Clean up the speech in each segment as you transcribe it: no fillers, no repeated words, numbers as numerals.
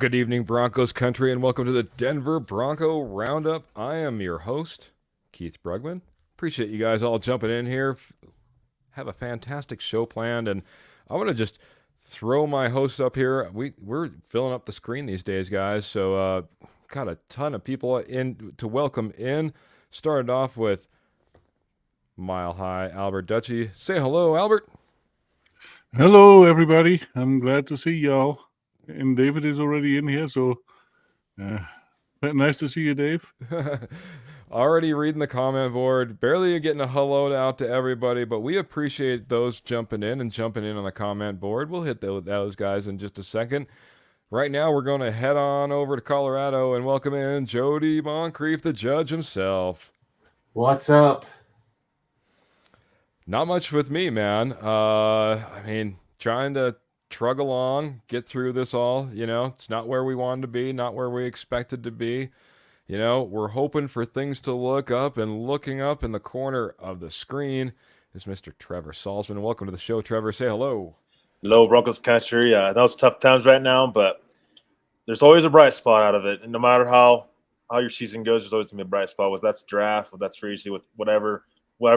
Good evening, Broncos country, and welcome to the Denver Bronco Roundup. I am your host, Keith Brugman. Appreciate you guys all jumping in here. Have a fantastic show planned, and I want to just throw my host up here. We're filling up the screen these days, guys, so got a ton of people in to welcome in. Started off with Mile High Albert Dutchy. Say hello, Albert. Hello, everybody. I'm glad to see y'all. And David is already in here, so nice to see you, Dave. Already reading the comment board. Barely getting a hello out to everybody, but we appreciate those jumping in on the comment board. We'll hit those guys in just a second. Right now, we're going to head on over to Colorado and welcome in Jody Moncrief, the judge himself. What's up? Not much with me, man. Trying to trug along, get through this all. It's not where we wanted to be, not where we expected to be. We're hoping for things to look up, and looking up in the corner of the screen is Mr. Trevor Salzman. Welcome to the show, Trevor. Say hello. Hello, Broncos country. I know it's tough times right now, but there's always a bright spot out of it. And no matter how your season goes, there's always going to be a bright spot. Whether that's draft, whether that's free agency, with whatever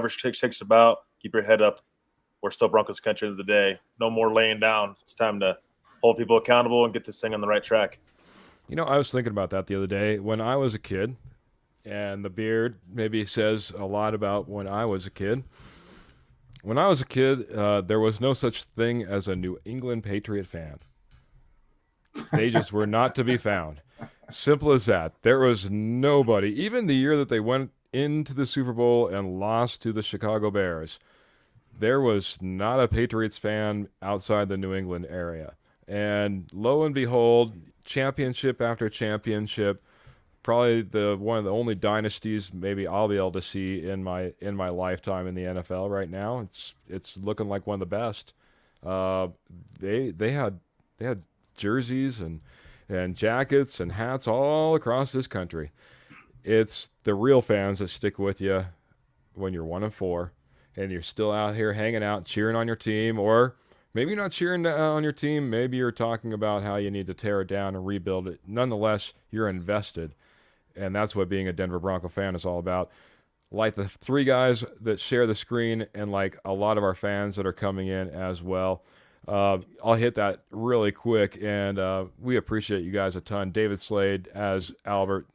shakes about, keep your head up. We're still Broncos country of the day. No more laying down. It's time to hold people accountable and get this thing on the right track. I was thinking about that the other day. When I was a kid, and the beard maybe says a lot about when I was a kid. When I was a kid, there was no such thing as a New England Patriot fan. They just were not to be found. Simple as that. There was nobody. Even the year that they went into the Super Bowl and lost to the Chicago Bears, there was not a Patriots fan outside the New England area. And lo and behold, championship after championship, probably one of the only dynasties maybe I'll be able to see in my lifetime in the NFL right now. It's looking like one of the best. They had jerseys and jackets and hats all across this country. It's the real fans that stick with you when you're 1-4. And you're still out here hanging out, cheering on your team, or maybe you're not cheering on your team. Maybe you're talking about how you need to tear it down and rebuild it. Nonetheless, you're invested, and that's what being a Denver Bronco fan is all about. Like the three guys that share the screen, and like a lot of our fans that are coming in as well. I'll hit that really quick, and we appreciate you guys a ton. David Slade, as Albert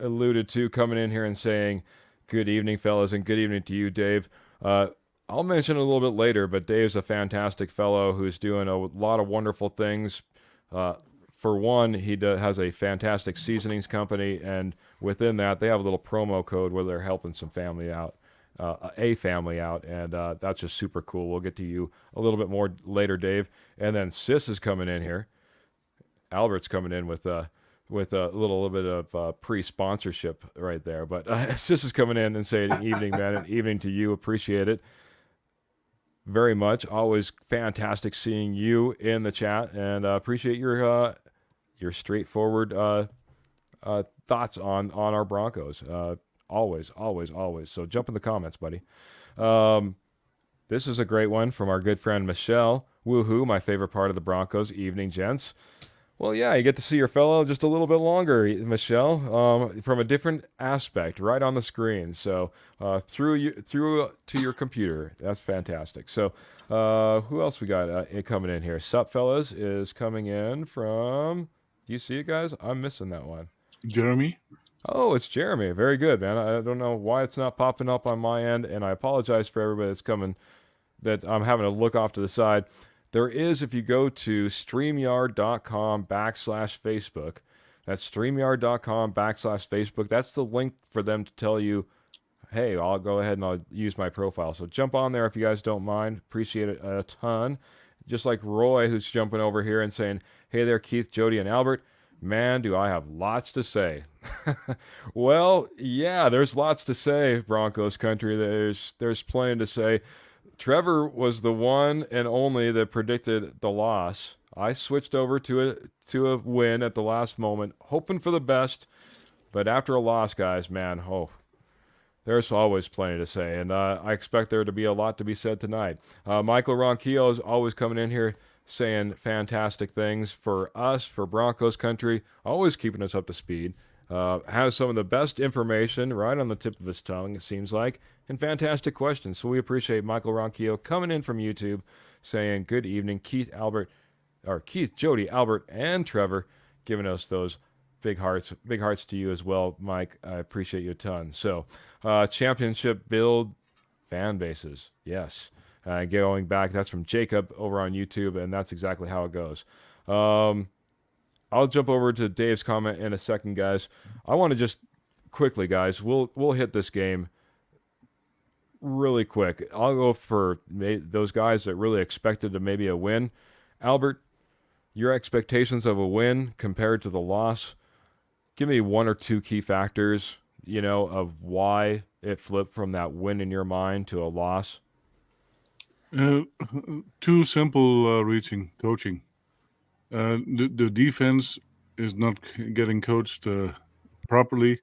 alluded to, coming in here and saying, "Good evening, fellas," and good evening to you, Dave. I'll mention it a little bit later, but Dave's a fantastic fellow who's doing a lot of wonderful things. For one, he has a fantastic seasonings company, and within that, they have a little promo code where they're helping some family out, and that's just super cool. We'll get to you a little bit more later, Dave. And then Sis is coming in here. Albert's coming in with a little bit of pre-sponsorship right there. But Sis is coming in and saying, "Evening, man," and evening to you. Appreciate it very much. Always fantastic seeing you in the chat, and appreciate your straightforward thoughts on our Broncos. Always. So jump in the comments, buddy. This is a great one from our good friend Michelle. Woohoo, my favorite part of the Broncos. Evening, gents. Well, yeah, you get to see your fellow just a little bit longer, Michelle, from a different aspect, right on the screen. So through to your computer. That's fantastic. So who else we got coming in here? Sup, fellas, is coming in from. Do you see it, guys? I'm missing that one. Jeremy? Oh, it's Jeremy. Very good, man. I don't know why it's not popping up on my end, and I apologize for everybody that's coming, that I'm having to look off to the side. There is, if you go to StreamYard.com/Facebook, that's StreamYard.com/Facebook. That's the link for them to tell you, hey, I'll go ahead and I'll use my profile. So jump on there if you guys don't mind. Appreciate it a ton. Just like Roy, who's jumping over here and saying, "Hey there, Keith, Jody, and Albert. Man, do I have lots to say." Well, yeah, there's lots to say, Broncos country. There's plenty to say. Trevor was the one and only that predicted the loss. I switched over to a win at the last moment, hoping for the best. But after a loss, guys, man, there's always plenty to say. And I expect there to be a lot to be said tonight. Michael Ronquillo is always coming in here saying fantastic things for us, for Broncos country, always keeping us up to speed. Has some of the best information right on the tip of his tongue, it seems like, and fantastic questions. So we appreciate Michael Ronquillo coming in from YouTube saying, good evening, Keith, Jody, Albert, and Trevor, giving us those big hearts to you as well, Mike. I appreciate you a ton. So, championship build fan bases, yes. Going back, that's from Jacob over on YouTube, and that's exactly how it goes. I'll jump over to Dave's comment in a second, guys. I want to just quickly, guys, we'll hit this game really quick. I'll go for those guys that really expected to maybe a win. Albert, your expectations of a win compared to the loss. Give me one or two key factors, of why it flipped from that win in your mind to a loss. Too simple coaching. The defense is not getting coached properly,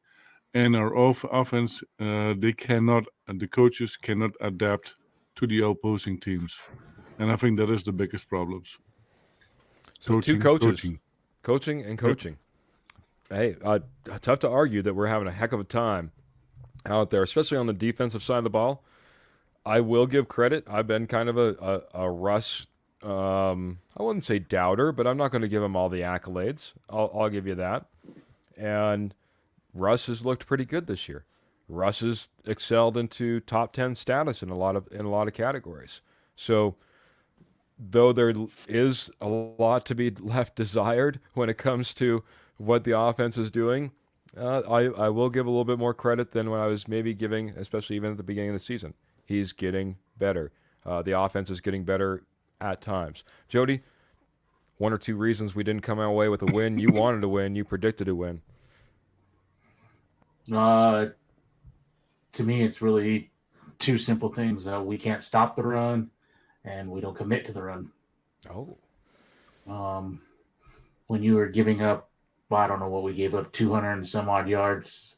and our offense, the coaches cannot adapt to the opposing teams, and I think that is the biggest problems. So two coaches, coaching and coaching. Hey, tough to argue that we're having a heck of a time out there, especially on the defensive side of the ball. I will give credit. I've been kind of a Russ. I wouldn't say doubter, but I'm not going to give him all the accolades. I'll give you that. And Russ has looked pretty good this year. Russ has excelled into top 10 status in a lot of categories. So, though there is a lot to be left desired when it comes to what the offense is doing, I will give a little bit more credit than what I was maybe giving, especially even at the beginning of the season. He's getting better. The offense is getting better at times. Jody, one or two reasons we didn't come away with a win. You wanted to win. You predicted a win. To me, it's really two simple things. We can't stop the run, and we don't commit to the run. Oh. When you were giving up, I don't know what we gave up, 200 and some odd yards.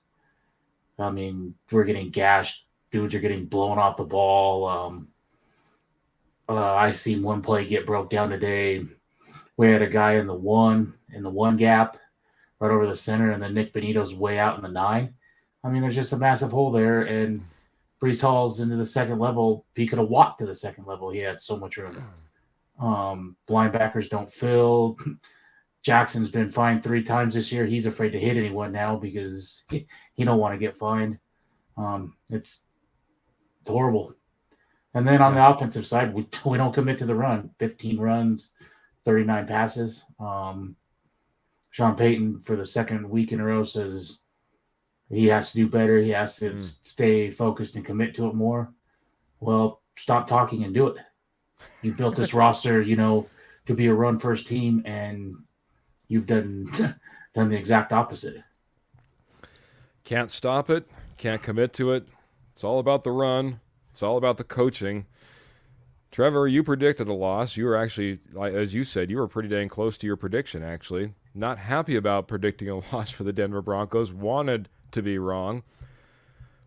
I mean, we're getting gashed. Dudes are getting blown off the ball. I seen one play get broke down today. We had a guy in the one gap right over the center, and then Nick Benito's way out in the 9. I mean, there's just a massive hole there, and Brees Hall's into the second level. He could have walked to the second level. He had so much room. Linebackers don't fill. Jackson's been fined 3 times this year. He's afraid to hit anyone now because he don't want to get fined. It's horrible. And then on the offensive side, we don't commit to the run. 15 runs, 39 passes. Sean Payton, for the second week in a row, says he has to do better. He has to stay focused and commit to it more. Well, stop talking and do it. You built this roster, to be a run-first team, and you've done the exact opposite. Can't stop it. Can't commit to it. It's all about the run. It's all about the coaching. Trevor, you predicted a loss. You were actually, as you said, you were pretty dang close to your prediction, actually. Not happy about predicting a loss for the Denver Broncos. Wanted to be wrong.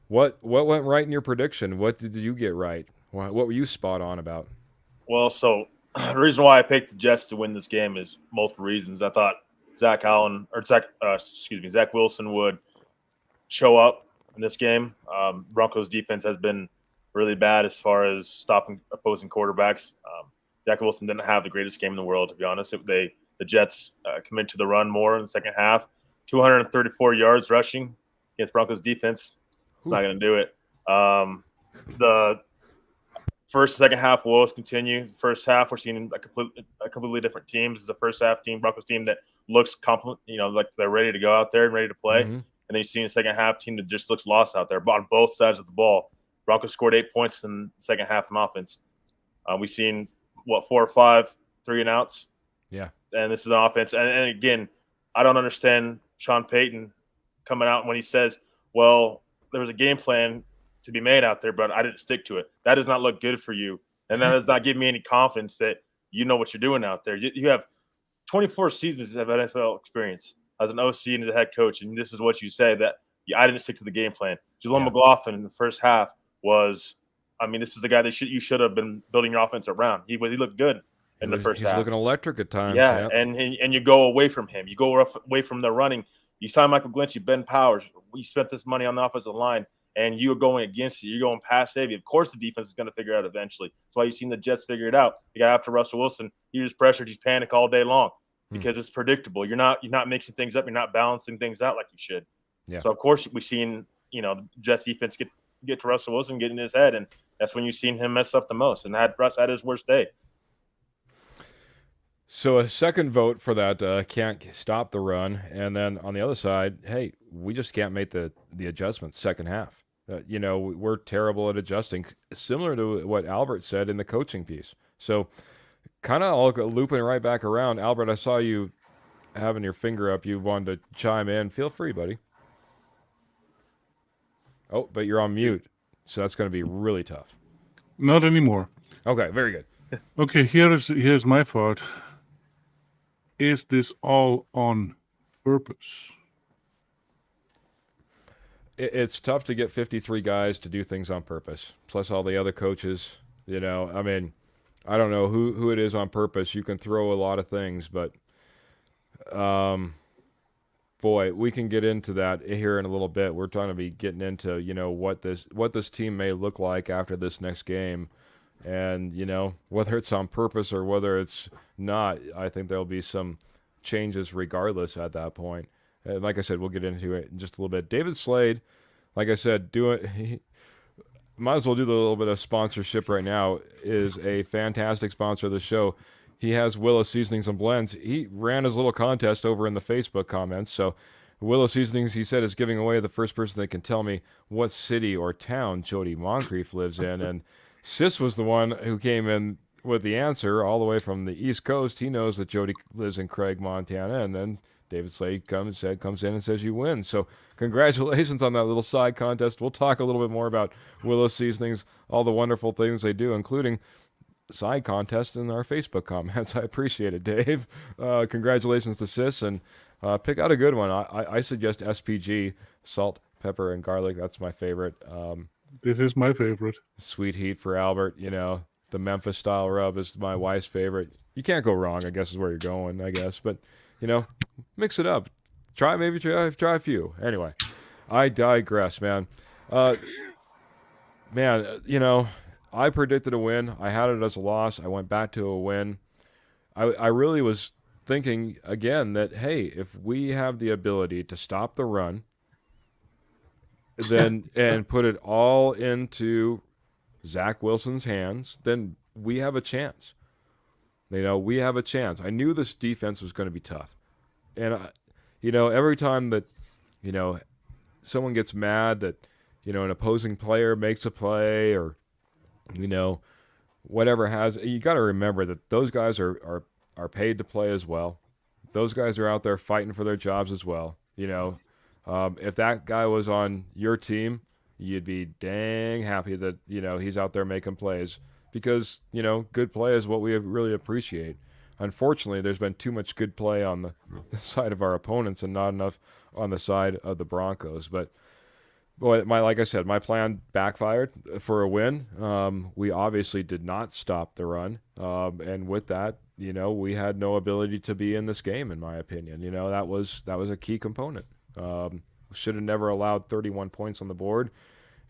What went right in your prediction? What did you get right? What were you spot on about? Well, so the reason why I picked the Jets to win this game is multiple reasons. I thought Zach Wilson would show up in this game. Broncos defense has been really bad as far as stopping opposing quarterbacks. Zach Wilson didn't have the greatest game in the world, to be honest. The Jets commit to the run more in the second half. 234 yards rushing against Broncos defense. It's not going to do it. The first, second half will always continue. First half, we're seeing a completely different team. This is the first half team, Broncos team that looks like they're ready to go out there and ready to play. Mm-hmm. And then you see a second half team that just looks lost out there on both sides of the ball. Broncos scored 8 points in the second half on offense. We've seen, 4 or 5 3-and-outs. Yeah. And this is an offense. And again, I don't understand Sean Payton coming out when he says, well, there was a game plan to be made out there, but I didn't stick to it. That does not look good for you. And that does not give me any confidence that you know what you're doing out there. You have 24 seasons of NFL experience as an OC and as a head coach, and this is what you say, that I didn't stick to the game plan. Jaleel McLaughlin in the first half this is the guy that you should have been building your offense around. He looked good in the first he's half. looking electric at times. Yeah, Yep. and you go away from him. You go away from the running. You sign Michael Glinchey, Ben Powers. We spent this money on the offensive line, and you're going against it. You're going pass heavy. Of course, the defense is going to figure it out eventually. That's why you've seen the Jets figure it out. You got after Russell Wilson. He was pressured. He's panicked all day long because it's predictable. You're not mixing things up. You're not balancing things out like you should. Yeah. So of course we've seen the Jets defense get to Russell Wilson, get in his head, and that's when you've seen him mess up the most. And Russ had his worst day. So a second vote for that can't stop the run, and then on the other side, hey, we just can't make the adjustments second half. We're terrible at adjusting, similar to what Albert said in the coaching piece. So kind of all looping right back around. Albert, I saw you having your finger up. You wanted to chime in. Feel free, buddy. Oh, but you're on mute, so that's going to be really tough. Not anymore. Okay, very good. Okay, here's my thought. Is this all on purpose? It's tough to get 53 guys to do things on purpose, plus all the other coaches. I mean, I don't know who it is on purpose. You can throw a lot of things, but boy, we can get into that here in a little bit. We're trying to be getting into, what this team may look like after this next game. And, whether it's on purpose or whether it's not, I think there'll be some changes regardless at that point. And like I said, we'll get into it in just a little bit. David Slade, like I said, might as well do the little bit of sponsorship right now, is a fantastic sponsor of the show. He has Willis Seasonings and Blends. He ran his little contest over in the Facebook comments. So Willis Seasonings, he said, is giving away the first person that can tell me what city or town Jody Moncrief lives in. And Sis was the one who came in with the answer all the way from the East Coast. He knows that Jody lives in Craig, Montana. And then David Slade comes in and says you win. So congratulations on that little side contest. We'll talk a little bit more about Willis Seasonings, all the wonderful things they do, including side contest in our Facebook comments. I appreciate it, Dave. Congratulations to Sis, and pick out a good one. I suggest SPG, salt, pepper, and garlic. That's my favorite. This is my favorite. Sweet heat for Albert. The Memphis style rub is my wife's favorite. You can't go wrong, I guess, is where you're going, I guess. But, mix it up. Try a few. Anyway, I digress, man. I predicted a win. I had it as a loss. I went back to a win. I really was thinking, again, that, hey, if we have the ability to stop the run then and put it all into Zach Wilson's hands, then we have a chance. We have a chance. I knew this defense was going to be tough. And, every time that, someone gets mad that, an opposing player makes a play or, whatever you got to remember that those guys are paid to play as well. Those guys are out there fighting for their jobs as well. If that guy was on your team, you'd be dang happy that, he's out there making plays because, good play is what we really appreciate. Unfortunately, there's been too much good play on the side of our opponents and not enough on the side of the Broncos. But, boy, like I said, my plan backfired for a win. We obviously did not stop the run. And with that, we had no ability to be in this game, in my opinion. That was a key component. Should have never allowed 31 points on the board.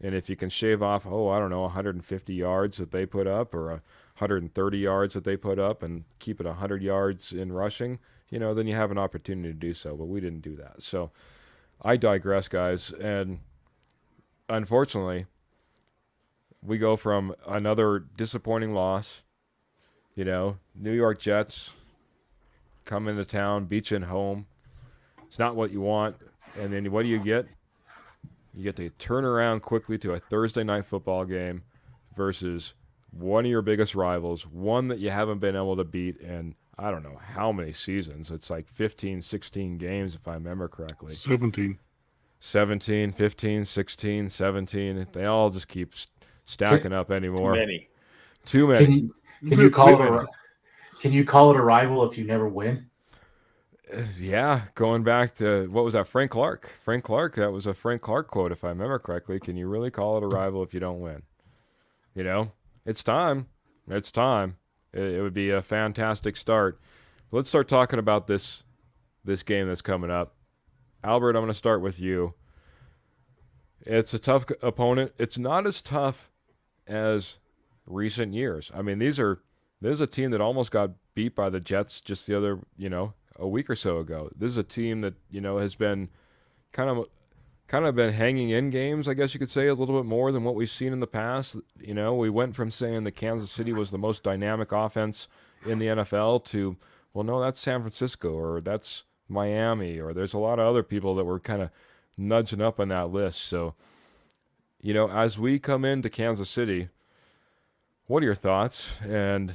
And if you can shave off, 150 yards that they put up or 130 yards that they put up and keep it 100 yards in rushing, then you have an opportunity to do so. But we didn't do that. So I digress, guys. And unfortunately, we go from another disappointing loss. New York Jets come into town, beat you at home. It's not what you want. And then what do you get? You get to turn around quickly to a Thursday night football game versus one of your biggest rivals, one that you haven't been able to beat in I don't know how many seasons. It's like 15, 16 games if I remember correctly. 17, 15, 16, 17. They all just keep stacking up anymore. Too many. Can you call it a rival if you never win? Yeah, going back to, what was that, Frank Clark? That was a Frank Clark quote, if I remember correctly. Can you really call it a rival if you don't win? It's time. It would be a fantastic start. Let's start talking about this game that's coming up. Albert, I'm going to start with you. It's a tough opponent. It's not as tough as recent years. I mean, there's a team that almost got beat by the Jets just the other, a week or so ago. This is a team that, has been kind of been hanging in games, I guess you could say, a little bit more than what we've seen in the past. We went from saying that Kansas City was the most dynamic offense in the NFL to, well, no, that's San Francisco, or that's Miami, or there's a lot of other people that were kind of nudging up on that list. So, as we come into Kansas City, what are your thoughts? And,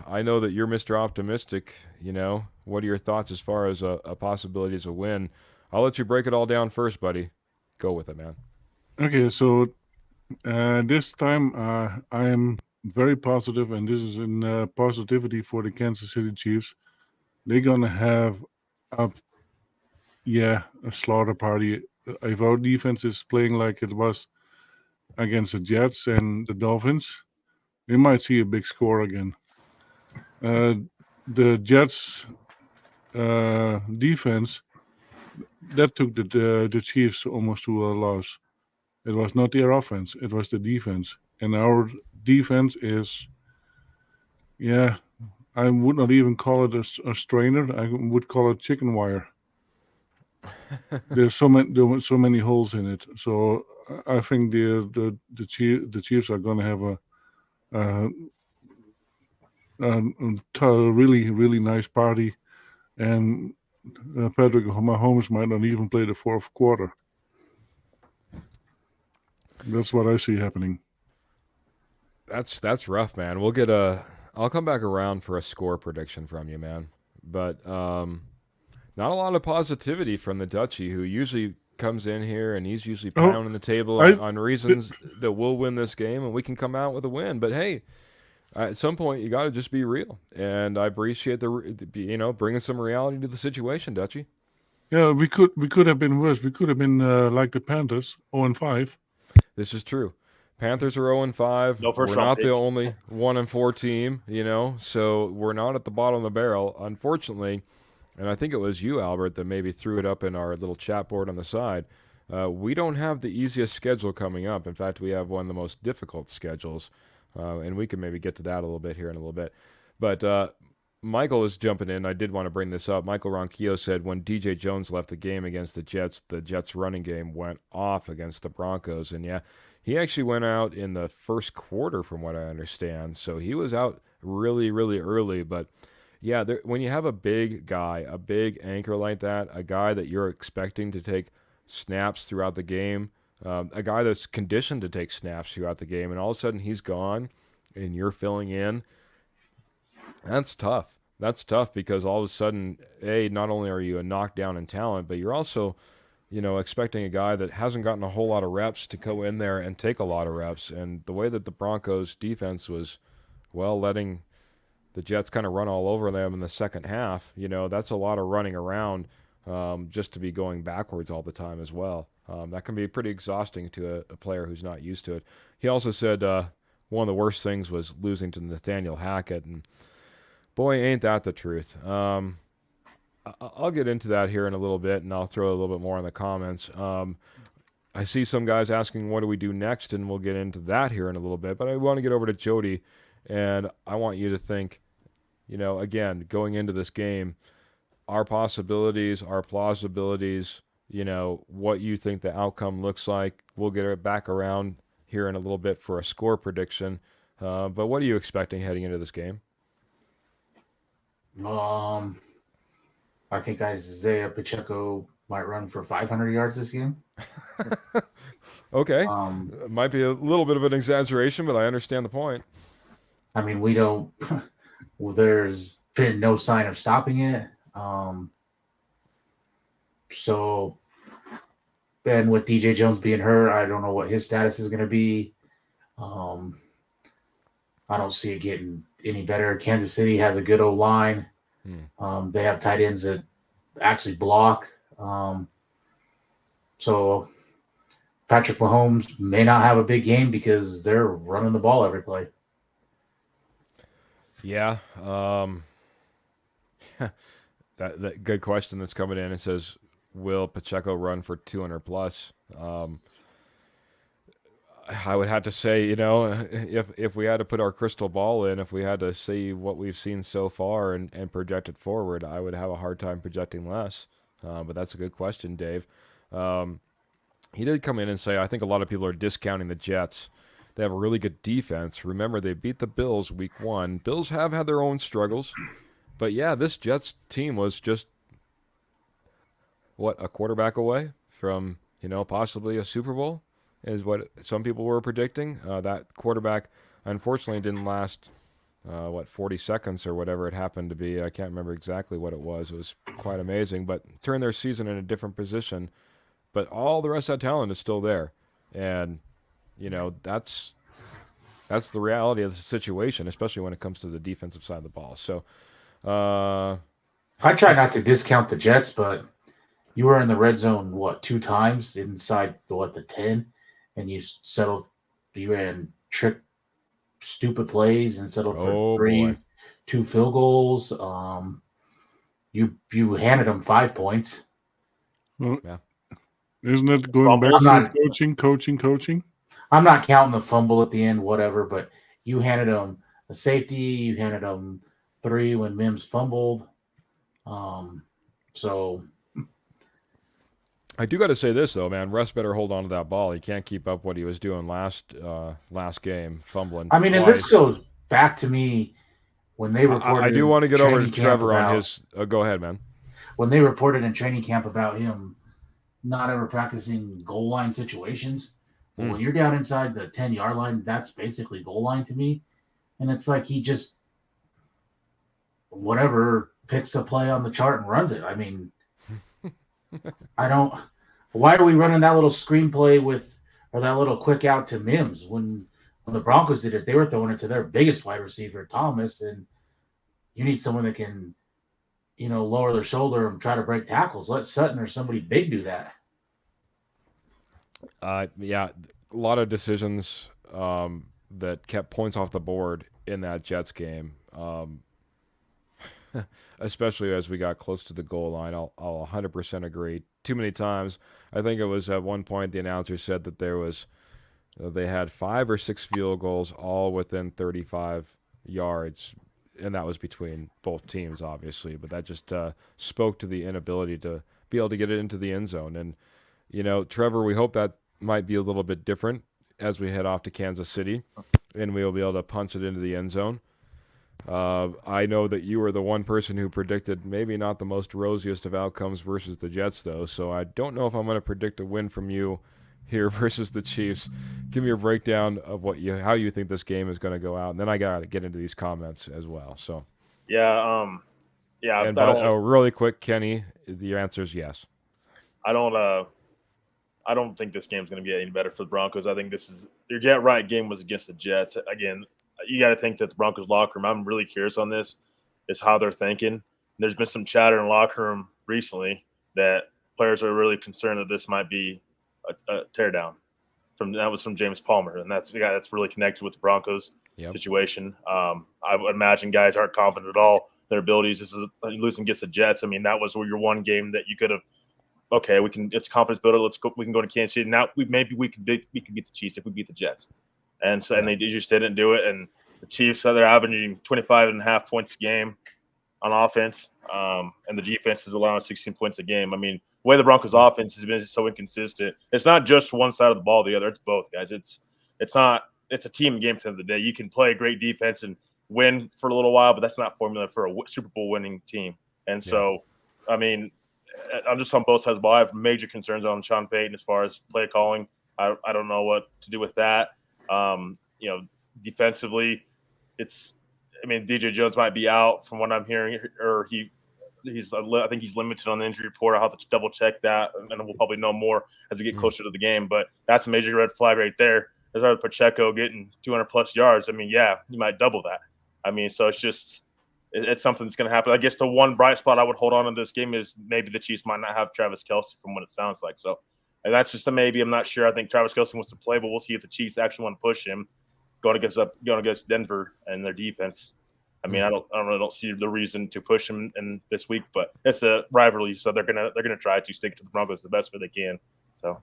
I know that you're Mr. Optimistic. What are your thoughts as far as a possibility as a win? I'll let you break it all down first, buddy. Go with it, man. Okay, so this time I am very positive, and this is in positivity for the Kansas City Chiefs. They're going to have a slaughter party. If our defense is playing like it was against the Jets and the Dolphins, we might see a big score again. The Jets defense, that took the Chiefs almost to a loss. It was not their offense, it was the defense. And our defense is, I would not even call it a strainer. I would call it chicken wire. There were so many holes in it. So I think the Chiefs are going to have a really, really nice party. And Patrick Mahomes might not even play the fourth quarter. That's what I see happening. That's rough, man. I'll come back around for a score prediction from you, man. But not a lot of positivity from the Dutchie, who usually comes in here and he's usually pounding the table on reasons that we'll win this game and we can come out with a win. But hey, at some point you got to just be real, and I appreciate the bringing some reality to the situation, Dutchie. Yeah, we could have been worse. We could have been like the Panthers, 0-5. This is true. Panthers are 0-5. No first we're round not picks. the only 1-4 team, so we're not at the bottom of the barrel, unfortunately. And I think it was you, Albert, that maybe threw it up in our little chat board on the side. We don't have the easiest schedule coming up. In fact, we have one of the most difficult schedules, and we can maybe get to that a little bit here in a little bit. But Michael is jumping in. I did want to bring this up. Michael Ronquillo said when DJ Jones left the game against the Jets' running game went off against the Broncos. And, yeah, he actually went out in the first quarter from what I understand. So he was out really, really early. But, yeah, when you have a big guy, a big anchor like that, a guy that you're expecting to take snaps throughout the game, a guy that's conditioned to take snaps throughout the game, and all of a sudden he's gone and you're filling in, that's tough. That's tough because all of a sudden, not only are you a knockdown in talent, but you're also, expecting a guy that hasn't gotten a whole lot of reps to go in there and take a lot of reps. And the way that the Broncos defense was, letting the Jets kind of run all over them in the second half, that's a lot of running around just to be going backwards all the time as well. That can be pretty exhausting to a player who's not used to it. He also said one of the worst things was losing to Nathaniel Hackett, and boy, ain't that the truth. I'll get into that here in a little bit, and I'll throw a little bit more in the comments. I see some guys asking, what do we do next? And we'll get into that here in a little bit. But I want to get over to Jody, and I want you to think, again, going into this game, our possibilities, our plausibilities, what you think the outcome looks like. We'll get it back around here in a little bit for a score prediction. But what are you expecting heading into this game? I think Isaiah Pacheco might run for 500 yards this game. Okay. Might be a little bit of an exaggeration, but I understand the point. I mean, we don't – there's been no sign of stopping it. So, and with DJ Jones being hurt, I don't know what his status is going to be. I don't see it getting any better. Kansas City has a good O-line. They have tight ends that actually block. So Patrick Mahomes may not have a big game because they're running the ball every play. Yeah. That good question that's coming in. It says, will Pacheco run for 200 plus? I would have to say, if we had to put our crystal ball in, if we had to see what we've seen so far and project it forward, I would have a hard time projecting less. But that's a good question, Dave. He did come in and say, I think a lot of people are discounting the Jets. They have a really good defense. Remember, they beat the Bills week 1. Bills have had their own struggles. But yeah, this Jets team was just, a quarterback away from, possibly a Super Bowl, is what some people were predicting. That quarterback, unfortunately, didn't last, 40 seconds or whatever it happened to be. I can't remember exactly what it was. It was quite amazing, but turned their season in a different position. But all the rest of that talent is still there. And, that's the reality of the situation, especially when it comes to the defensive side of the ball. So, I try not to discount the Jets, but you were in the red zone, 2 times inside the 10, and you ran stupid plays and settled for 2 field goals. You handed them 5 points. Well, Yeah. Isn't it going back to coaching? I'm not counting the fumble at the end, whatever, but you handed them a safety. You handed them 3 when Mims fumbled. So I do got to say this though, man. Russ better hold on to that ball. He can't keep up what he was doing last game, fumbling. I mean, twice. and this goes back to me when they reported. I do want to get over to Trevor on his. Go ahead, man. When they reported in training camp about him not ever practicing goal line situations, well, when you're down inside the 10-yard line, that's basically goal line to me. And it's like he just picks a play on the chart and runs it. I mean, why are we running that little screenplay or that little quick out to Mims? When the Broncos did it, they were throwing it to their biggest wide receiver, Thomas, and you need someone that can, lower their shoulder and try to break tackles. Let Sutton or somebody big do that. Yeah, a lot of decisions that kept points off the board in that Jets game. Especially as we got close to the goal line. I'll 100% agree. Too many times. I think it was at one point the announcer said that they had 5 or 6 field goals all within 35 yards, and that was between both teams, obviously. But that just spoke to the inability to be able to get it into the end zone. And, Trevor, we hope that might be a little bit different as we head off to Kansas City, and we'll be able to punch it into the end zone. I know that you were the one person who predicted maybe not the most rosiest of outcomes versus the Jets, though, so I don't know if I'm going to predict a win from you here versus the Chiefs. Give me a breakdown of how you think this game is going to go out, and then I got to get into these comments as well. So, yeah. And really quick, Kenny, the answer is yes. I don't think this game's going to be any better for the Broncos. I think your get right game was against the Jets. Again, you got to think that the Broncos locker room, I'm really curious on this, is how they're thinking. There's been some chatter in the locker room recently that players are really concerned that this might be a teardown. That was from James Palmer, and that's the guy that's really connected with the Broncos situation. I would imagine guys aren't confident at all in their abilities. This is losing against the Jets. I mean, that was your one game that you could have. Okay, it's confidence builder. Let's go. We can go to Kansas City now. We can beat the Chiefs if we beat the Jets. And they just didn't do it. And the Chiefs, they're averaging 25.5 points a game on offense, and the defense is allowing 16 points a game. I mean, the way the Broncos' offense has been so inconsistent. It's not just one side of the ball, the other. It's both, guys. It's a team game at the end of the day. You can play great defense and win for a little while, but that's not formula for a Super Bowl winning team. And so, I mean, I'm just on both sides of the ball. I have major concerns on Sean Payton as far as play calling. I don't know what to do with that. Defensively, DJ Jones might be out from what I'm hearing, or I think he's limited on the injury report. I'll have to double check that, and we'll probably know more as we get closer to the game. But that's a major red flag right there. As far as Pacheco getting 200 plus yards, I mean, yeah, you might double that. I mean, so it's something that's going to happen. I guess the one bright spot I would hold on in this game is maybe the Chiefs might not have Travis Kelce from what it sounds like. So, and that's just a maybe. I'm not sure. I think Travis Kelce wants to play, but we'll see if the Chiefs actually want to push him going against Denver and their defense. I mean, I don't see the reason to push him in this week, but it's a rivalry, so they're gonna try to stick to the Broncos the best way they can. So,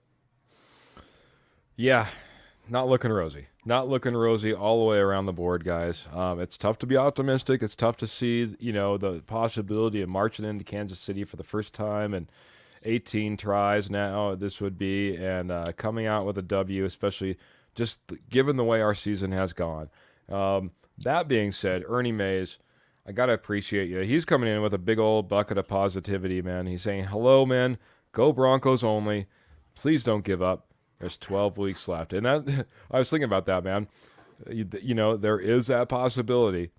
yeah, not looking rosy. Not looking rosy all the way around the board, guys. It's tough to be optimistic. It's tough to see, the possibility of marching into Kansas City for the first time and 18 tries now this would be, and coming out with a W, especially just given the way our season has gone. That being said, Ernie Mays, I got to appreciate you. He's coming in with a big old bucket of positivity, man. He's saying, hello, man. Go Broncos only. Please don't give up. There's 12 weeks left. And that, I was thinking about that, man. There is that possibility.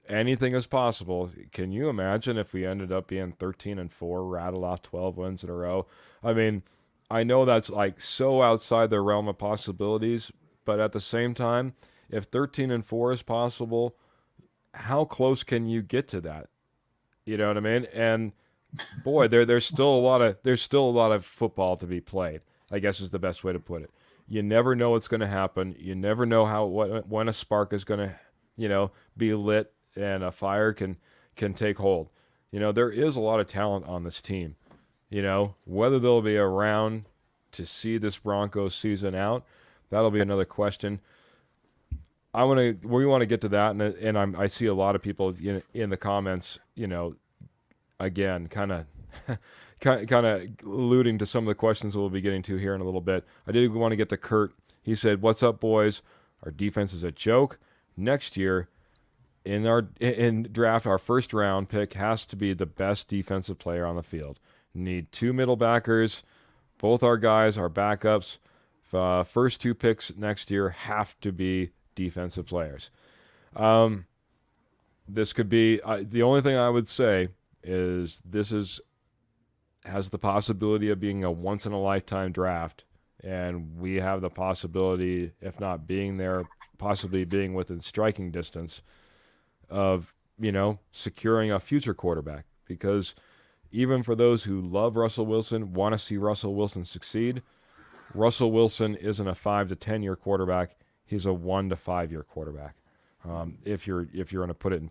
Anything is possible. Can you imagine if we ended up being 13-4, rattle off 12 wins in a row? I mean, I know that's like so outside the realm of possibilities, but at the same time, if 13-4 is possible, how close can you get to that? You know what I mean? And boy, there's still a lot of football to be played, I guess is the best way to put it. You never know what's going to happen. You never know when a spark is going to, be lit and a fire can take hold. There is a lot of talent on this team. Whether they'll be around to see this Broncos season out, that'll be another question. We want to get to that, and I see a lot of people in the comments, again, kind of alluding to some of the questions we'll be getting to here in a little bit. I did want to get to Kurt. He said, "What's up, boys? Our defense is a joke. Next year, in draft, our first round pick has to be the best defensive player on the field. Need 2 middle backers. Both our guys are backups. First 2 picks next year have to be defensive players." This could be the only thing I would say is has the possibility of being a once in a lifetime draft, and we have the possibility, if not being there, possibly being within striking distance of securing a future quarterback. Because even for those who love Russell Wilson, want to see Russell Wilson succeed, Russell Wilson isn't a 5 to 10 year quarterback. He's a 1 to 5 year quarterback. If you're going to put it in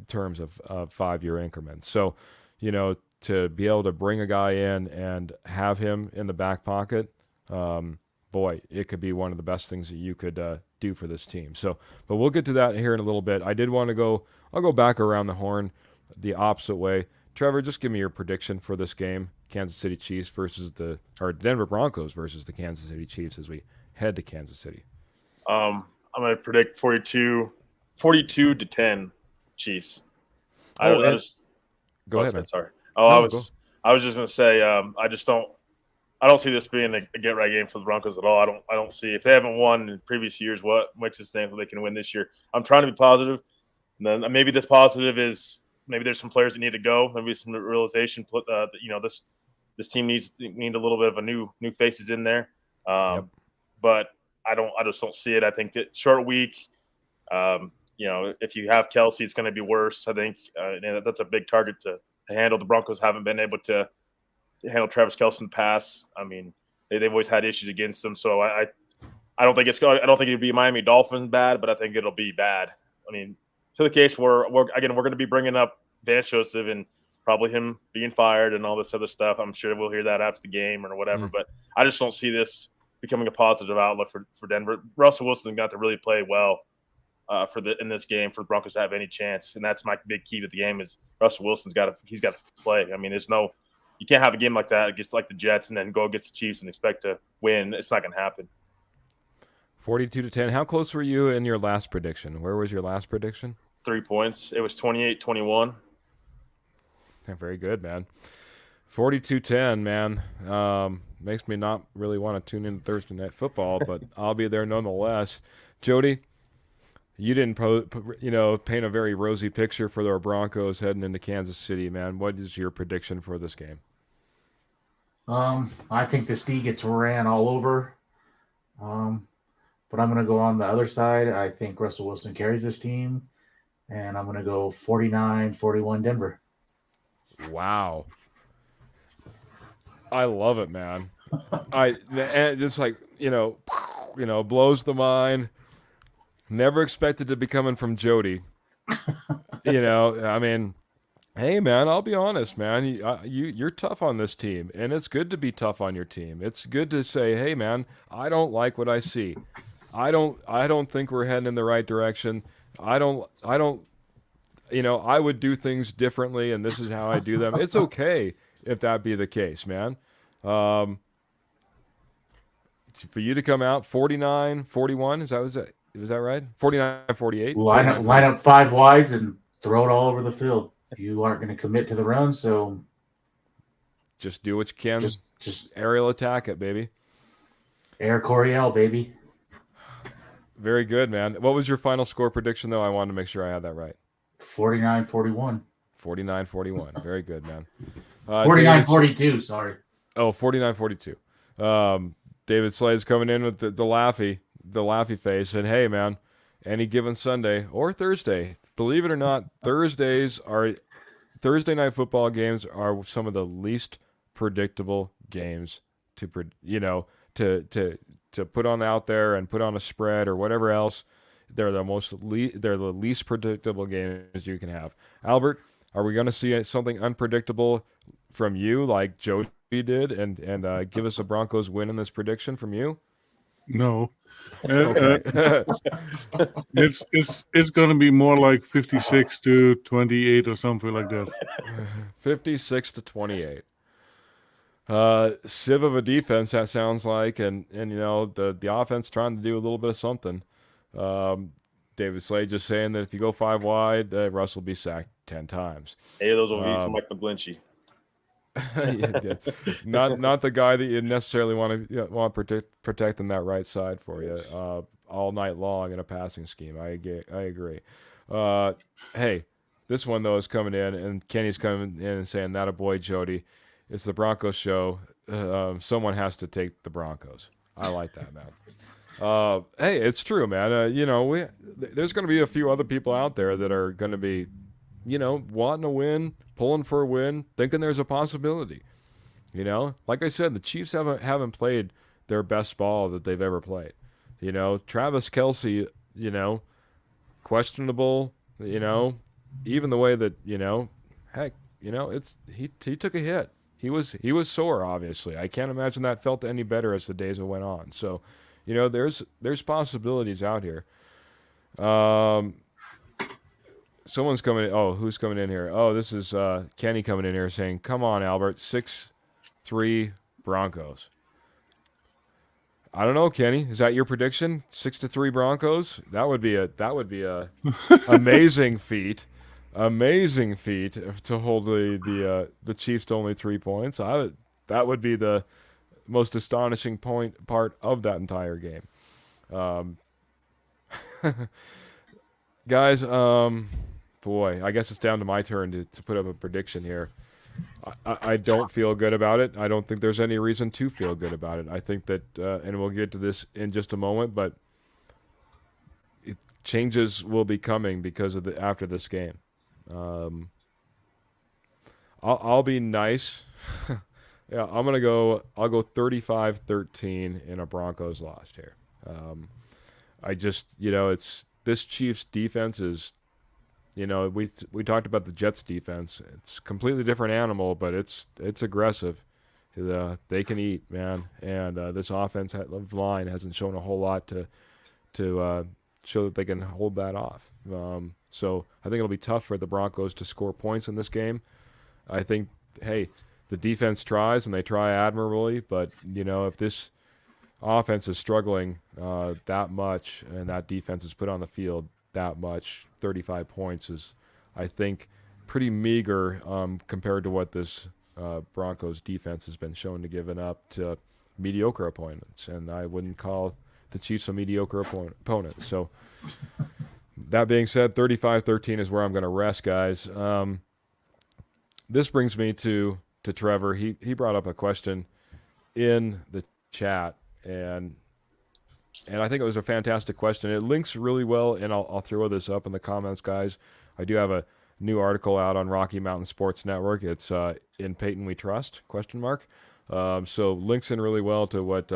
terms of 5 year increments. So, to be able to bring a guy in and have him in the back pocket, boy, it could be one of the best things that you could do for this team. So, but we'll get to that here in a little bit. I did want to I'll go back around the horn the opposite way. Trevor, just give me your prediction for this game, Kansas City Chiefs or Denver Broncos versus the Kansas City Chiefs as we head to Kansas City. I'm going to predict 42 to 10 Chiefs. Go ahead, man. Sorry. No, I was just going to say I don't see this being a get right game for the Broncos at all. I don't see, if they haven't won in previous years, what makes us think they can win this year. I'm trying to be positive. And then maybe this positive is maybe there's some players that need to go. Maybe some realization. This team needs a little bit of a new faces in there. But I just don't see it. I think that short week. If you have Kelsey, it's going to be worse. I think and that's a big target to handle. The Broncos haven't been able to handle Travis Kelce in the pss. I mean, they've always had issues against them. So I don't think it'll be Miami Dolphins bad, but I think it'll be bad. I mean, to the case where we're going to be bringing up Van Joseph and probably him being fired and all this other stuff. I'm sure we'll hear that after the game or whatever. But I just don't see this becoming a positive outlook for Denver. Russell Wilson got to really play well in this game for the Broncos to have any chance, and that's my big key to the game is Russell Wilson's got to play. I mean, you can't have a game like that against like the Jets and then go against the Chiefs and expect to win. It's not going to happen. 42 to 10. How close were you in your last prediction? Where was your last prediction? 3 points. It was 28-21. Very good, man. 42-10, man. Makes me not really want to tune in Thursday Night Football, but I'll be there nonetheless. Jody, you didn't paint a very rosy picture for our Broncos heading into Kansas City, man. What is your prediction for this game? I think this D gets ran all over. But I'm going to go on the other side. I think Russell Wilson carries this team, and I'm going to go 49-41 Denver. Wow. I love it, man. It's like, blows the mind. Never expected to be coming from Jody, I mean, hey, man, I'll be honest, man. You're tough on this team, and it's good to be tough on your team. It's good to say, hey, man, I don't like what I see. I don't think we're heading in the right direction. I don't. I would do things differently, and this is how I do them. It's okay if that be the case, man. For you to come out 49-41, was that right? 49-48. Line up 5 wides and throw it all over the field. You aren't going to commit to the run, so just do what you can. Just aerial attack it, baby. Air Coryell, baby. Very good, man. What was your final score prediction, though? I wanted to make sure I had that right. 49-41. 49-41. Very good, man. 49-42, sorry. Oh, 49-42. David Slade's coming in with the laughy face. And, hey, man, any given Sunday or Thursday, believe it or not, Thursday night football games are some of the least predictable games to put on out there and put on a spread or whatever else. They're the least predictable games you can have. Albert, are we going to see something unpredictable from you like Jody did and give us a Broncos win in this prediction from you? No. Okay. It's going to be more like 56-28 or something like that. 56-28. Sieve of a defense, that sounds like, and the offense trying to do a little bit of something. David Slade just saying that if you go 5 wide, Russ will be sacked 10 times. Hey, those will be from Mike McGlinchey. Not the guy that you necessarily want to protect in that right side for you all night long in a passing scheme. I agree. Hey, this one though is coming in, and Kenny's coming in and saying that a boy Jody. It's the Broncos show. Someone has to take the Broncos. I like that, man. Hey, it's true, man. There's going to be a few other people out there that are going to be, wanting to win, pulling for a win, thinking there's a possibility. Like I said, the Chiefs haven't played their best ball that they've ever played. Travis Kelce, questionable. Even the way that heck, he took a hit. He was sore, obviously. I can't imagine that felt any better as the days went on. So, there's possibilities out here. Someone's coming in. Oh, who's coming in here? Oh, this is Kenny coming in here saying, "Come on, Albert, 6-3 Broncos." I don't know, Kenny. Is that your prediction? 6-3 Broncos? That would be a amazing feat. Amazing feat to hold the Chiefs to only 3 points. That would be the most astonishing part of that entire game. Guys, boy, I guess it's down to my turn to put up a prediction here. I don't feel good about it. I don't think there's any reason to feel good about it. I think that, and we'll get to this in just a moment, but changes will be coming because of after this game. I'll be nice. Yeah, I'll go 35-13 in a Broncos loss here. I just, it's this Chiefs defense is, we talked about the Jets defense. It's a completely different animal, but it's aggressive. They can eat, man, and this offensive line hasn't shown a whole lot to show that they can hold that off. So I think it'll be tough for the Broncos to score points in this game. I think, hey, the defense tries, and they try admirably, but, if this offense is struggling that much and that defense is put on the field that much, 35 points is, I think, pretty meager compared to what this Broncos defense has been shown to giving up to mediocre opponents, and I wouldn't call the Chiefs a mediocre opponent. So that being said, 35-13 is where I'm going to rest, guys. This brings me to Trevor. He brought up a question in the chat, and I think it was a fantastic question. It links really well, and I'll throw this up in the comments, guys. I do have a new article out on Rocky Mountain Sports Network. It's "In Peyton We Trust?" ? So links in really well to what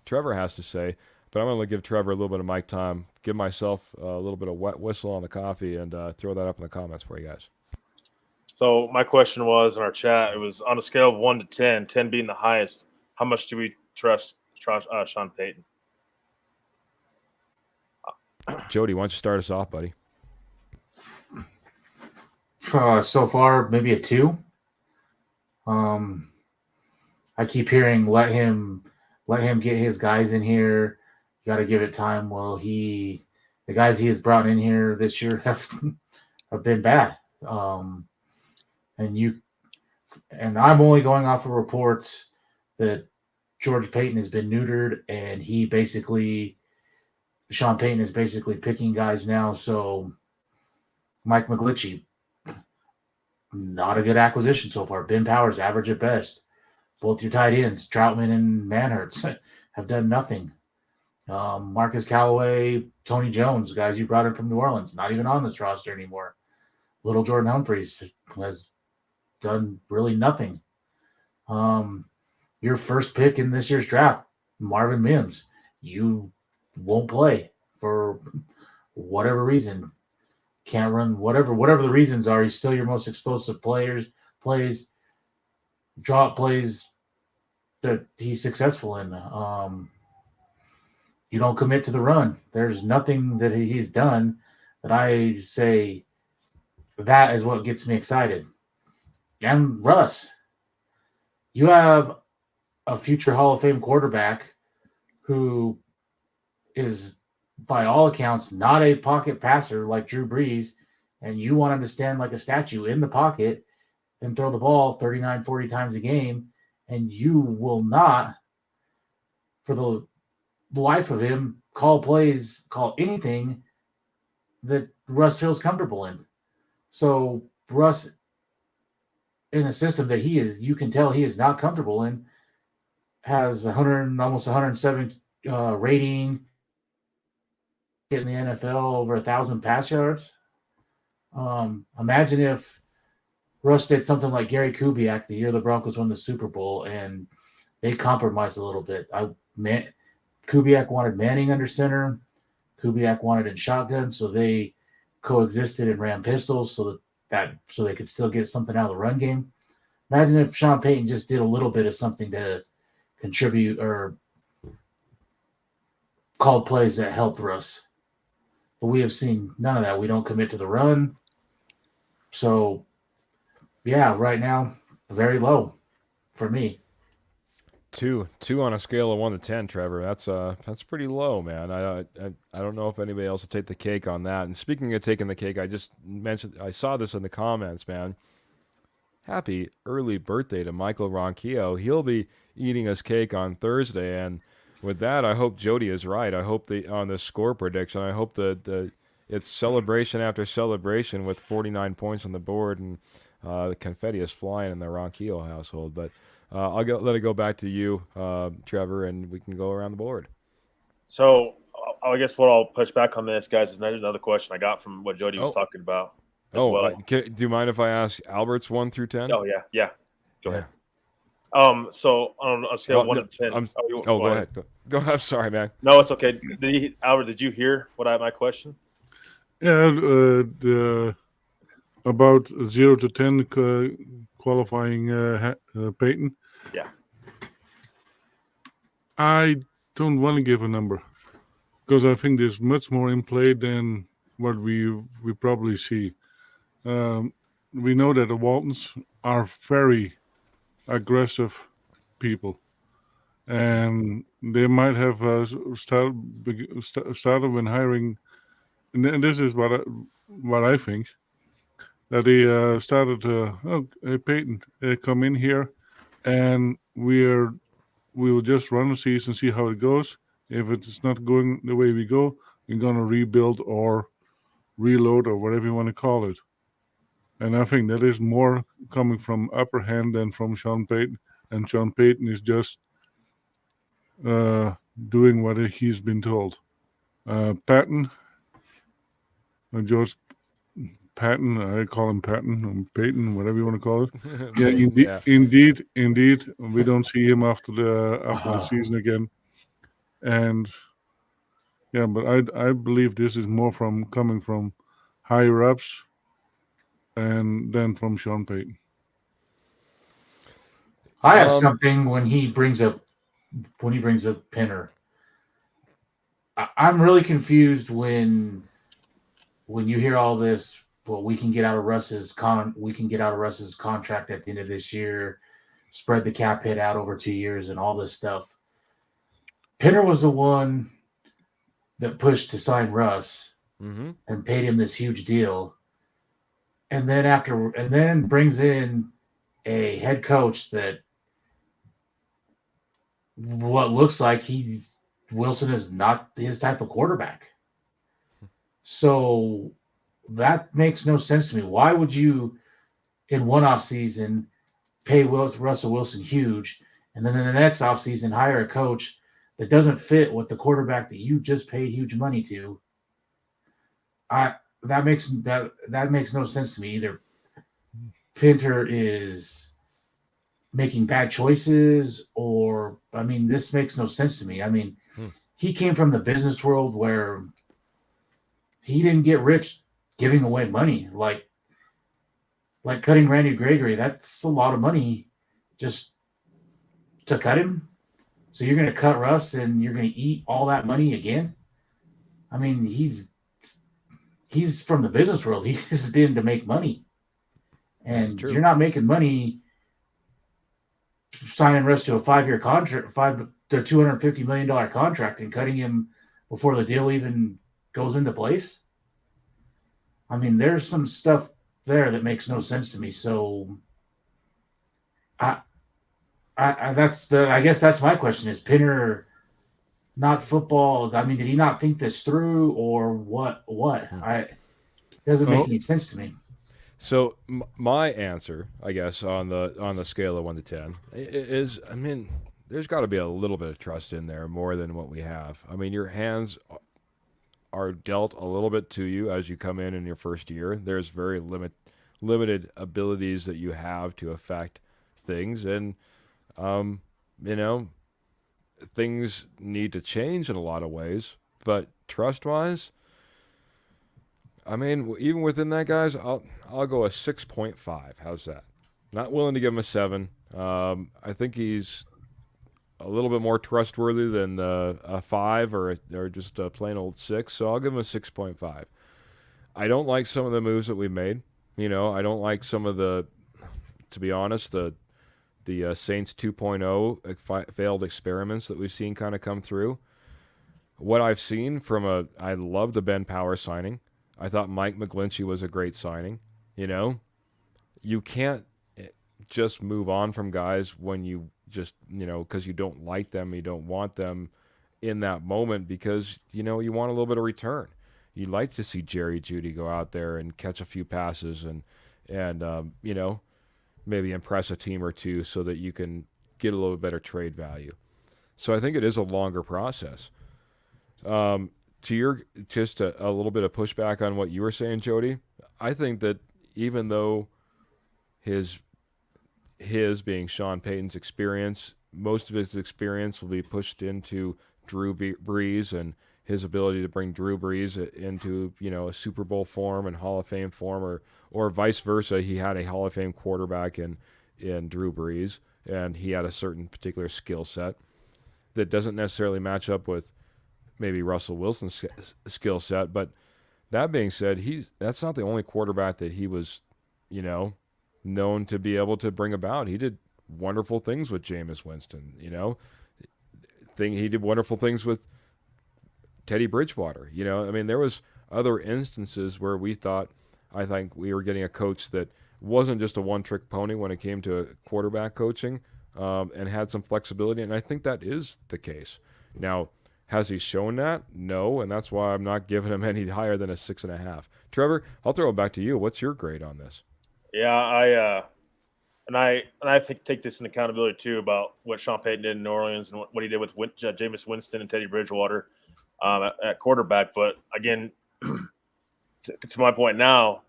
Trevor has to say. but I'm going to give Trevor a little bit of mic time, give myself a little bit of wet whistle on the coffee, and throw that up in the comments for you guys. So my question was in our chat, it was on a scale of 1 to 10, 10 being the highest, how much do we trust Sean Payton? Jody, why don't you start us off, buddy? So far, maybe a 2. I keep hearing let him get his guys in here. You got to give it time. Well, the guys he has brought in here this year have been bad. And I'm only going off of reports that George Payton has been neutered, and Sean Payton is basically picking guys now. So Mike McGlinchey, not a good acquisition so far. Ben Powers, average at best. Both your tight ends, Troutman and Manhurts, have done nothing. Marcus Callaway, Tony Jones, guys you brought in from New Orleans, not even on this roster anymore. Little Jordan Humphreys has done really nothing. Your first pick in this year's draft, Marvin Mims, you won't play for whatever reason. Can't run, whatever the reasons are. He's still your most explosive plays, drop plays that he's successful in. You don't commit to the run. There's nothing that he's done that I say that is what gets me excited. And Russ, you have a future Hall of Fame quarterback who is, by all accounts, not a pocket passer like Drew Brees, and you want him to stand like a statue in the pocket and throw the ball 39, 40 times a game, and you will not, for the life of him, call anything that Russ feels comfortable in. So Russ, in a system that you can tell he is not comfortable in, has almost 107 rating, getting the NFL over 1,000 pass yards. Imagine if Russ did something like Gary Kubiak the year the Broncos won the Super Bowl, and they compromised a little bit. Kubiak wanted Manning under center. Kubiak wanted in shotgun, so they coexisted and ran pistols so they could still get something out of the run game. Imagine if Sean Payton just did a little bit of something to contribute or called plays that helped Russ. But we have seen none of that. We don't commit to the run. So, yeah, right now, very low for me. 2 on a scale of 1 to 10, Trevor. That's pretty low, man. I don't know if anybody else will take the cake on that. And speaking of taking the cake, I just mentioned, I saw this in the comments, man. Happy early birthday to Michael Ronquillo. He'll be eating his cake on Thursday, and with that, I hope Jody is right. I hope on the score prediction, I hope it's celebration after celebration with 49 points on the board, and the confetti is flying in the Ronquillo household. But let it go back to you, Trevor, and we can go around the board. So I guess what I'll push back on this, guys, is another question I got from what Jody was talking about. Do you mind if I ask Albert's 1 through 10? Oh, yeah. Go ahead. So on a scale of 1 to 10. Go ahead. Go ahead. I'm sorry, man. No, it's okay. Albert, did you hear my question? Yeah, about 0 to 10 qualifying Payton. Yeah. I don't want to give a number because I think there's much more in play than what we probably see. We know that the Waltons are very aggressive people, and they might have started when hiring, and this is what I think, that they started hey, Peyton, come in here, and we will just run the season, see how it goes. If it's not going the way we go, we're gonna rebuild or reload or whatever you want to call it. And I think that is more coming from upper hand than from Sean Payton. And Sean Payton is just doing what he's been told. Patton, George Patton, I call him Patton, or Payton, whatever you want to call it. Yeah, indeed. We don't see him after the season again. And Yeah, but I believe this is more coming from higher ups and then from Sean Payton. I have something when he brings up Pinner. I'm really confused when you hear all this. Well, we can get out of Russ's contract at the end of this year, spread the cap hit out over 2 years, and all this stuff. Pinner was the one that pushed to sign Russ and paid him this huge deal, and then brings in a head coach that what looks like Wilson is not his type of quarterback. So that makes no sense to me. Why would you, in one offseason, pay Russell Wilson huge, and then in the next offseason hire a coach that doesn't fit with the quarterback that you just paid huge money to? That makes no sense to me. Either Pinter is making bad choices, or this makes no sense to me. He came from the business world where he didn't get rich giving away money, like cutting Randy Gregory. That's a lot of money just to cut him. So you're going to cut Russ and you're going to eat all that money again? He's from the business world. He's just in to make money. And you're not making money signing Russ to a 5-year contract, $250 million contract, and cutting him before the deal even goes into place. There's some stuff there that makes no sense to me. So I guess that's my question: is Pinner not football? Did he not think this through, or what? It doesn't make any sense to me. So my answer, I guess, on the scale of 1 to 10 is, there's got to be a little bit of trust in there, more than what we have. Your hands are dealt a little bit to you as you come in your first year. There's very limited abilities that you have to affect things, and things need to change in a lot of ways. But trust-wise, even within that, guys, I'll go a 6.5. How's that? Not willing to give him a 7. I think he's a little bit more trustworthy than a 5 or just a plain old 6. So I'll give him a 6.5. I don't like some of the moves that we made. I don't like some of the, to be honest, the Saints 2.0 failed experiments that we've seen kind of come through. What I've seen I love the Ben Power signing. I thought Mike McGlinchey was a great signing. You can't just move on from guys when you just, because you don't like them, you don't want them in that moment, because, you want a little bit of return. You'd like to see Jerry Jeudy go out there and catch a few passes and maybe impress a team or two so that you can get a little better trade value. So I think it is a longer process. To your just a little bit of pushback on what you were saying, Jody, I think that even though his being Sean Payton's experience, most of his experience will be pushed into Drew Brees and his ability to bring Drew Brees into a Super Bowl form and Hall of Fame form, or vice versa. He had a Hall of Fame quarterback in Drew Brees, and he had a certain particular skill set that doesn't necessarily match up with maybe Russell Wilson's skill set. But that being said, that's not the only quarterback that he was, known to be able to bring about. He did wonderful things with Jameis Winston, he did wonderful things with Teddy Bridgewater. There was other instances where I think we were getting a coach that wasn't just a one-trick pony when it came to quarterback coaching, and had some flexibility, and I think that is the case. Now, has he shown that? No, and that's why I'm not giving him any higher than a 6.5. Trevor, I'll throw it back to you. What's your grade on this? Yeah, I think take this in accountability too about what Sean Payton did in New Orleans and what he did with Jameis Winston and Teddy Bridgewater at quarterback. But again, to my point now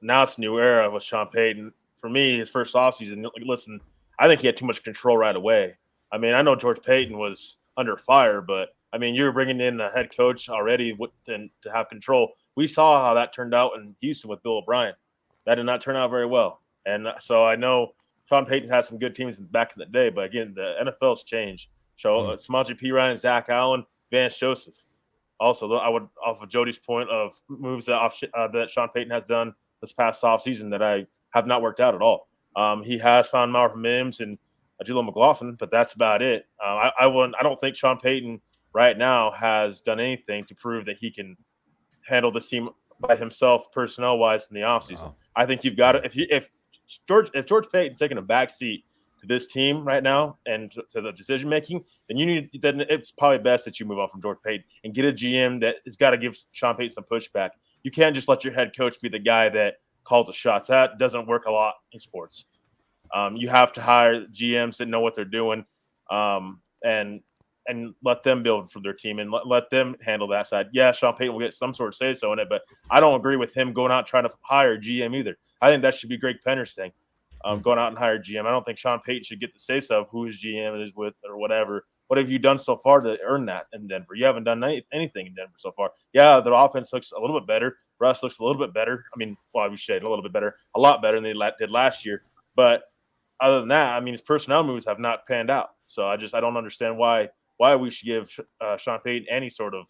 it's a new era with Sean Payton. For me, his first offseason, listen, I think he had too much control right away. I know George Payton was under fire, but I mean, you're bringing in a head coach already to have control. We saw how that turned out in Houston with Bill O'Brien. That did not turn out very well. And so I know Sean Payton had some good teams back in the day, but again, the NFL's changed. So Samaje Perine, Zach Allen, Vance Joseph. Also, I would, off of Jody's point of moves that Sean Payton has done this past offseason that I have not worked out at all. He has found Marvin Mims and Jaleel McLaughlin, but that's about it. I don't think Sean Payton right now has done anything to prove that he can handle this team by himself, personnel-wise, in the offseason. Wow. I think you've got to if George Payton's taking a back seat to this team right now and to the decision making, then it's probably best that you move on from George Payton and get a GM that has got to give Sean Payton some pushback. You can't just let your head coach be the guy that calls the shots. That doesn't work a lot in sports. You have to hire GMs that know what they're doing, and let them build for their team and let them handle that side. Yeah, Sean Payton will get some sort of say-so in it, but I don't agree with him going out trying to hire a GM either. I think that should be Greg Penner's thing, going out and hire a GM. I don't think Sean Payton should get the say-so of who his GM is with or whatever. What have you done so far to earn that in Denver? You haven't done anything in Denver so far. Yeah, the offense looks a little bit better. Russ looks a little bit better. I mean, well, we should a little bit better, a lot better than they did last year. But other than that, I mean, his personnel moves have not panned out. So I don't understand why we should give Sean Payton any sort of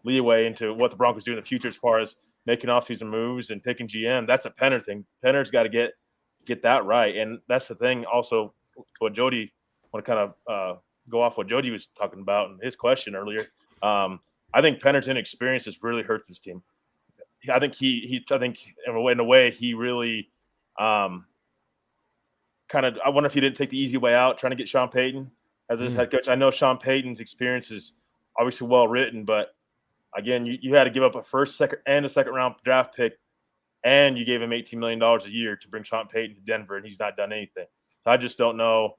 leeway into what the Broncos do in the future as far as making offseason moves and picking GM. That's a Penner thing. Penner's got to get that right. And that's the thing also what Jody – want to kind of go off what Jody was talking about in his question earlier. I think Penner's inexperience has really hurt this team. I think in a way he really kind of – I wonder if he didn't take the easy way out trying to get Sean Payton as his head coach. I know Sean Payton's experience is obviously well written, but again, you had to give up a first, second, and a second round draft pick, and you gave him $18 million a year to bring Sean Payton to Denver, and he's not done anything. So I just don't know.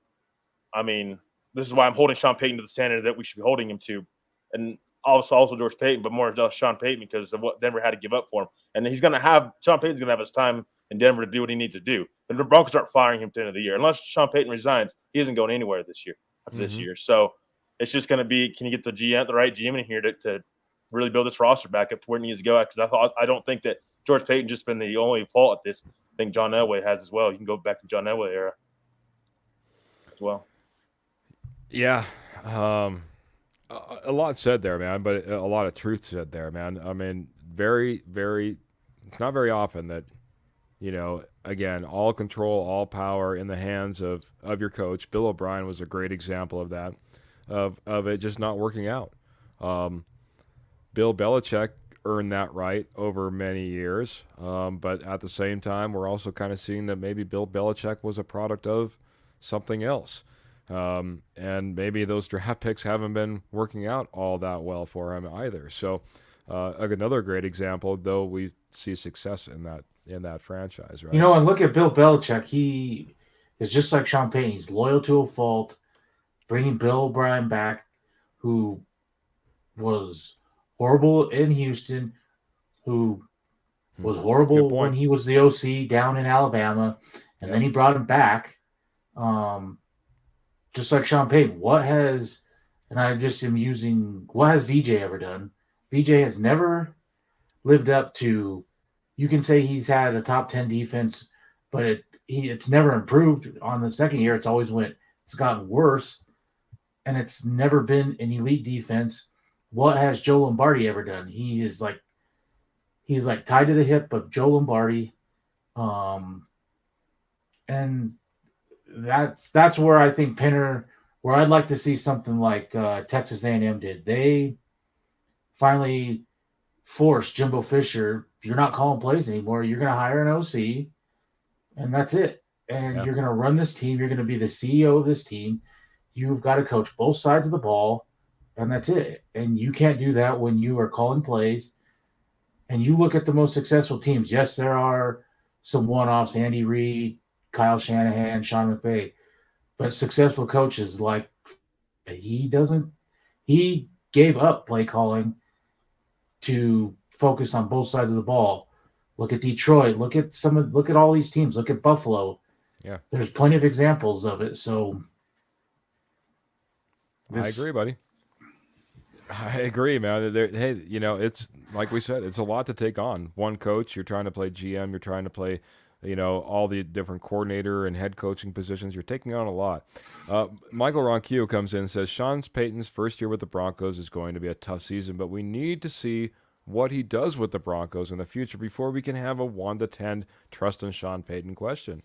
I mean, this is why I'm holding Sean Payton to the standard that we should be holding him to, and also George Payton, but more just Sean Payton because of what Denver had to give up for him. And Sean Payton's going to have his time in Denver to do what he needs to do. But the Broncos aren't firing him at the end of the year. Unless Sean Payton resigns, he isn't going anywhere this year. This year. So it's just going to be, can you get the right GM in here to really build this roster back up to where it needs to go? Because I don't think that George Payton just been the only fault at this. I think John Elway has as well. You can go back to John Elway era as well. Yeah. A lot said there, man, but a lot of truth said there, man. I mean, very, very, it's not very often that, again, all control, all power in the hands of your coach. Bill O'Brien was a great example of that, of it just not working out. Bill Belichick earned that right over many years, but at the same time, we're also kind of seeing that maybe Bill Belichick was a product of something else. And maybe those draft picks haven't been working out all that well for him either. So another great example, though we see success in that franchise, right? And look at Bill Belichick. He is just like Sean Payton. He's loyal to a fault. Bringing Bill O'Brien back, who was horrible in Houston, who was horrible when he was the OC down in Alabama, and then he brought him back. Just like Sean Payton, what has VJ ever done? VJ has never lived up to. You can say he's had a top 10 defense, but it's never improved. On the second year, it's gotten worse, and it's never been an elite defense. What has Joe Lombardi ever done? He's like tied to the hip of Joe Lombardi, and that's where I think Penner, where I'd like to see something like Texas A&M did. They finally forced Jimbo Fisher. You're not calling plays anymore. You're going to hire an OC, and that's it. And you're going to run this team. You're going to be the CEO of this team. You've got to coach both sides of the ball, and that's it. And you can't do that when you are calling plays. And you look at the most successful teams. Yes, there are some one-offs, Andy Reid, Kyle Shanahan, Sean McVay, but successful coaches he gave up play calling to focus on both sides of the ball. Look at Detroit. Look at all these teams. Look at Buffalo. Yeah, there's plenty of examples of it. So I agree, buddy. I agree, man. Hey, it's like we said, it's a lot to take on. One coach, you're trying to play GM, you're trying to play, all the different coordinator and head coaching positions. You're taking on a lot. Michael Ronquillo comes in and says Sean Payton's first year with the Broncos is going to be a tough season, but we need to see what he does with the Broncos in the future before we can have a 1-10 trust in Sean Payton question.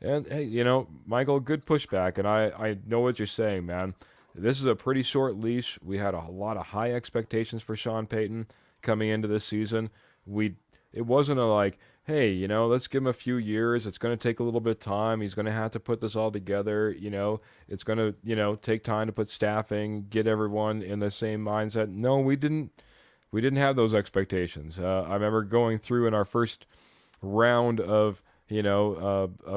And hey, Michael, good pushback, and I know what you're saying, man. This is a pretty short leash. We had a lot of high expectations for Sean Payton coming into this season. It wasn't a like, hey, let's give him a few years. It's going to take a little bit of time. He's going to have to put this all together. It's going to, take time to put staffing, get everyone in the same mindset. No, we didn't have those expectations. I remember going through in our first round of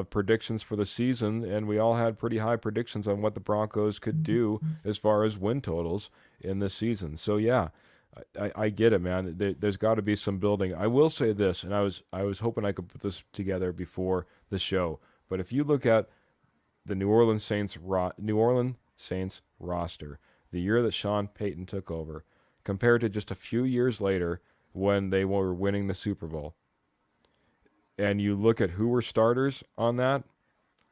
predictions for the season, and we all had pretty high predictions on what the Broncos could do as far as win totals in this season. So yeah, I get it, man. There's got to be some building. I will say this, and I was hoping I could put this together before the show, but if you look at the New Orleans Saints roster, the year that Sean Payton took over, compared to just a few years later when they were winning the Super Bowl, and you look at who were starters on that,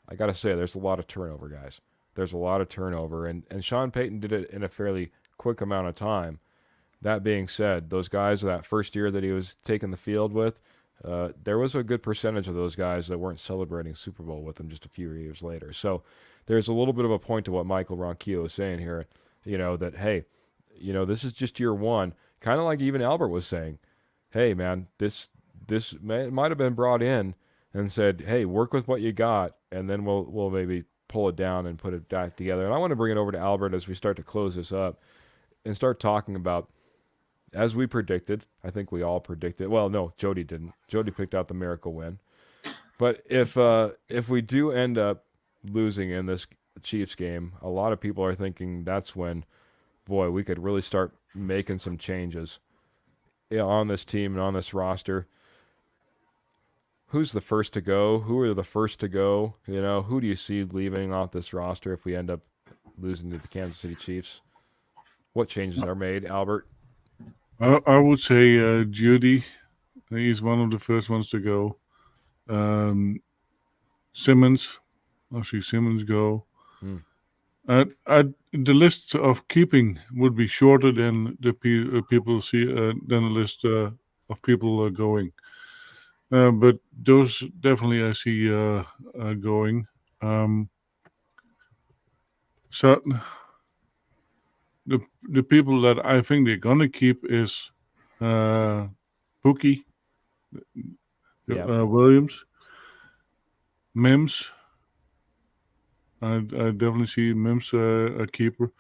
I got to say, there's a lot of turnover, guys. There's a lot of turnover, and Sean Payton did it in a fairly quick amount of time. That being said, those guys that first year that he was taking the field with, there was a good percentage of those guys that weren't celebrating Super Bowl with him just a few years later. So there's a little bit of a point to what Michael Ronquillo is saying here, that, hey, this is just year one. Kind of like even Albert was saying, hey, man, this might have been brought in and said, hey, work with what you got, and then we'll maybe pull it down and put it back together. And I want to bring it over to Albert as we start to close this up and start talking about, as we predicted, I think we all predicted. Well, no, Jody didn't. Jody picked out the miracle win. But if we do end up losing in this Chiefs game, a lot of people are thinking that's when, boy, we could really start making some changes on this team and on this roster. Who's the first to go? Who are the first to go? Who do you see leaving off this roster if we end up losing to the Kansas City Chiefs? What changes are made, Albert? I would say Judy. He's one of the first ones to go. Simmons. I'll see Simmons go. The list of keeping would be shorter than the people see than the list of people going. But those definitely I see going. So the people that I think they're gonna keep is Pookie, Williams, Mims. I definitely see Mims a keeper.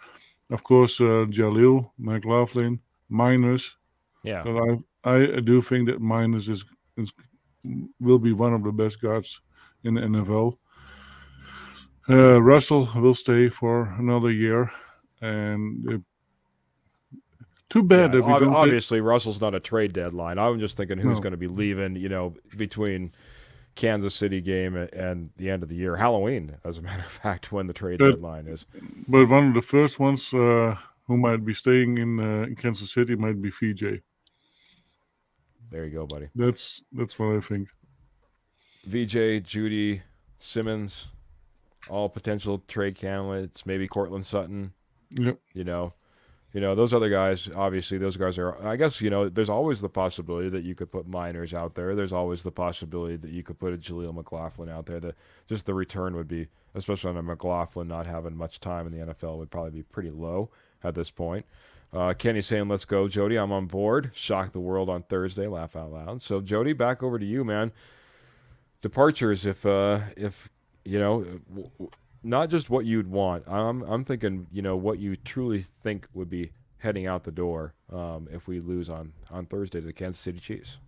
Of course, Jalil, McLaughlin, Miners. Yeah. But I do think that Miners will be one of the best guards in the NFL. Russell will stay for another year, and too bad. Yeah, obviously, Russell's not a trade deadline. I'm just thinking who's going to be leaving, between Kansas City game and the end of the year. Halloween, as a matter of fact, when the trade deadline is. But one of the first ones who might be staying in Kansas City might be VJ. There you go, buddy. That's what I think. VJ, Judy, Simmons, all potential trade candidates. Maybe Cortland Sutton. Yep. Those other guys. Obviously, those guys are. I guess there's always the possibility that you could put Miners out there. There's always the possibility that you could put a Jaleel McLaughlin out there. Just the return would be, especially on a McLaughlin not having much time in the NFL, would probably be pretty low at this point. Kenny's saying, let's go, Jody. I'm on board. Shock the world on Thursday. Laugh out loud. So, Jody, back over to you, man. Departures, if not just what you'd want. I'm thinking, what you truly think would be heading out the door if we lose on Thursday to the Kansas City Chiefs.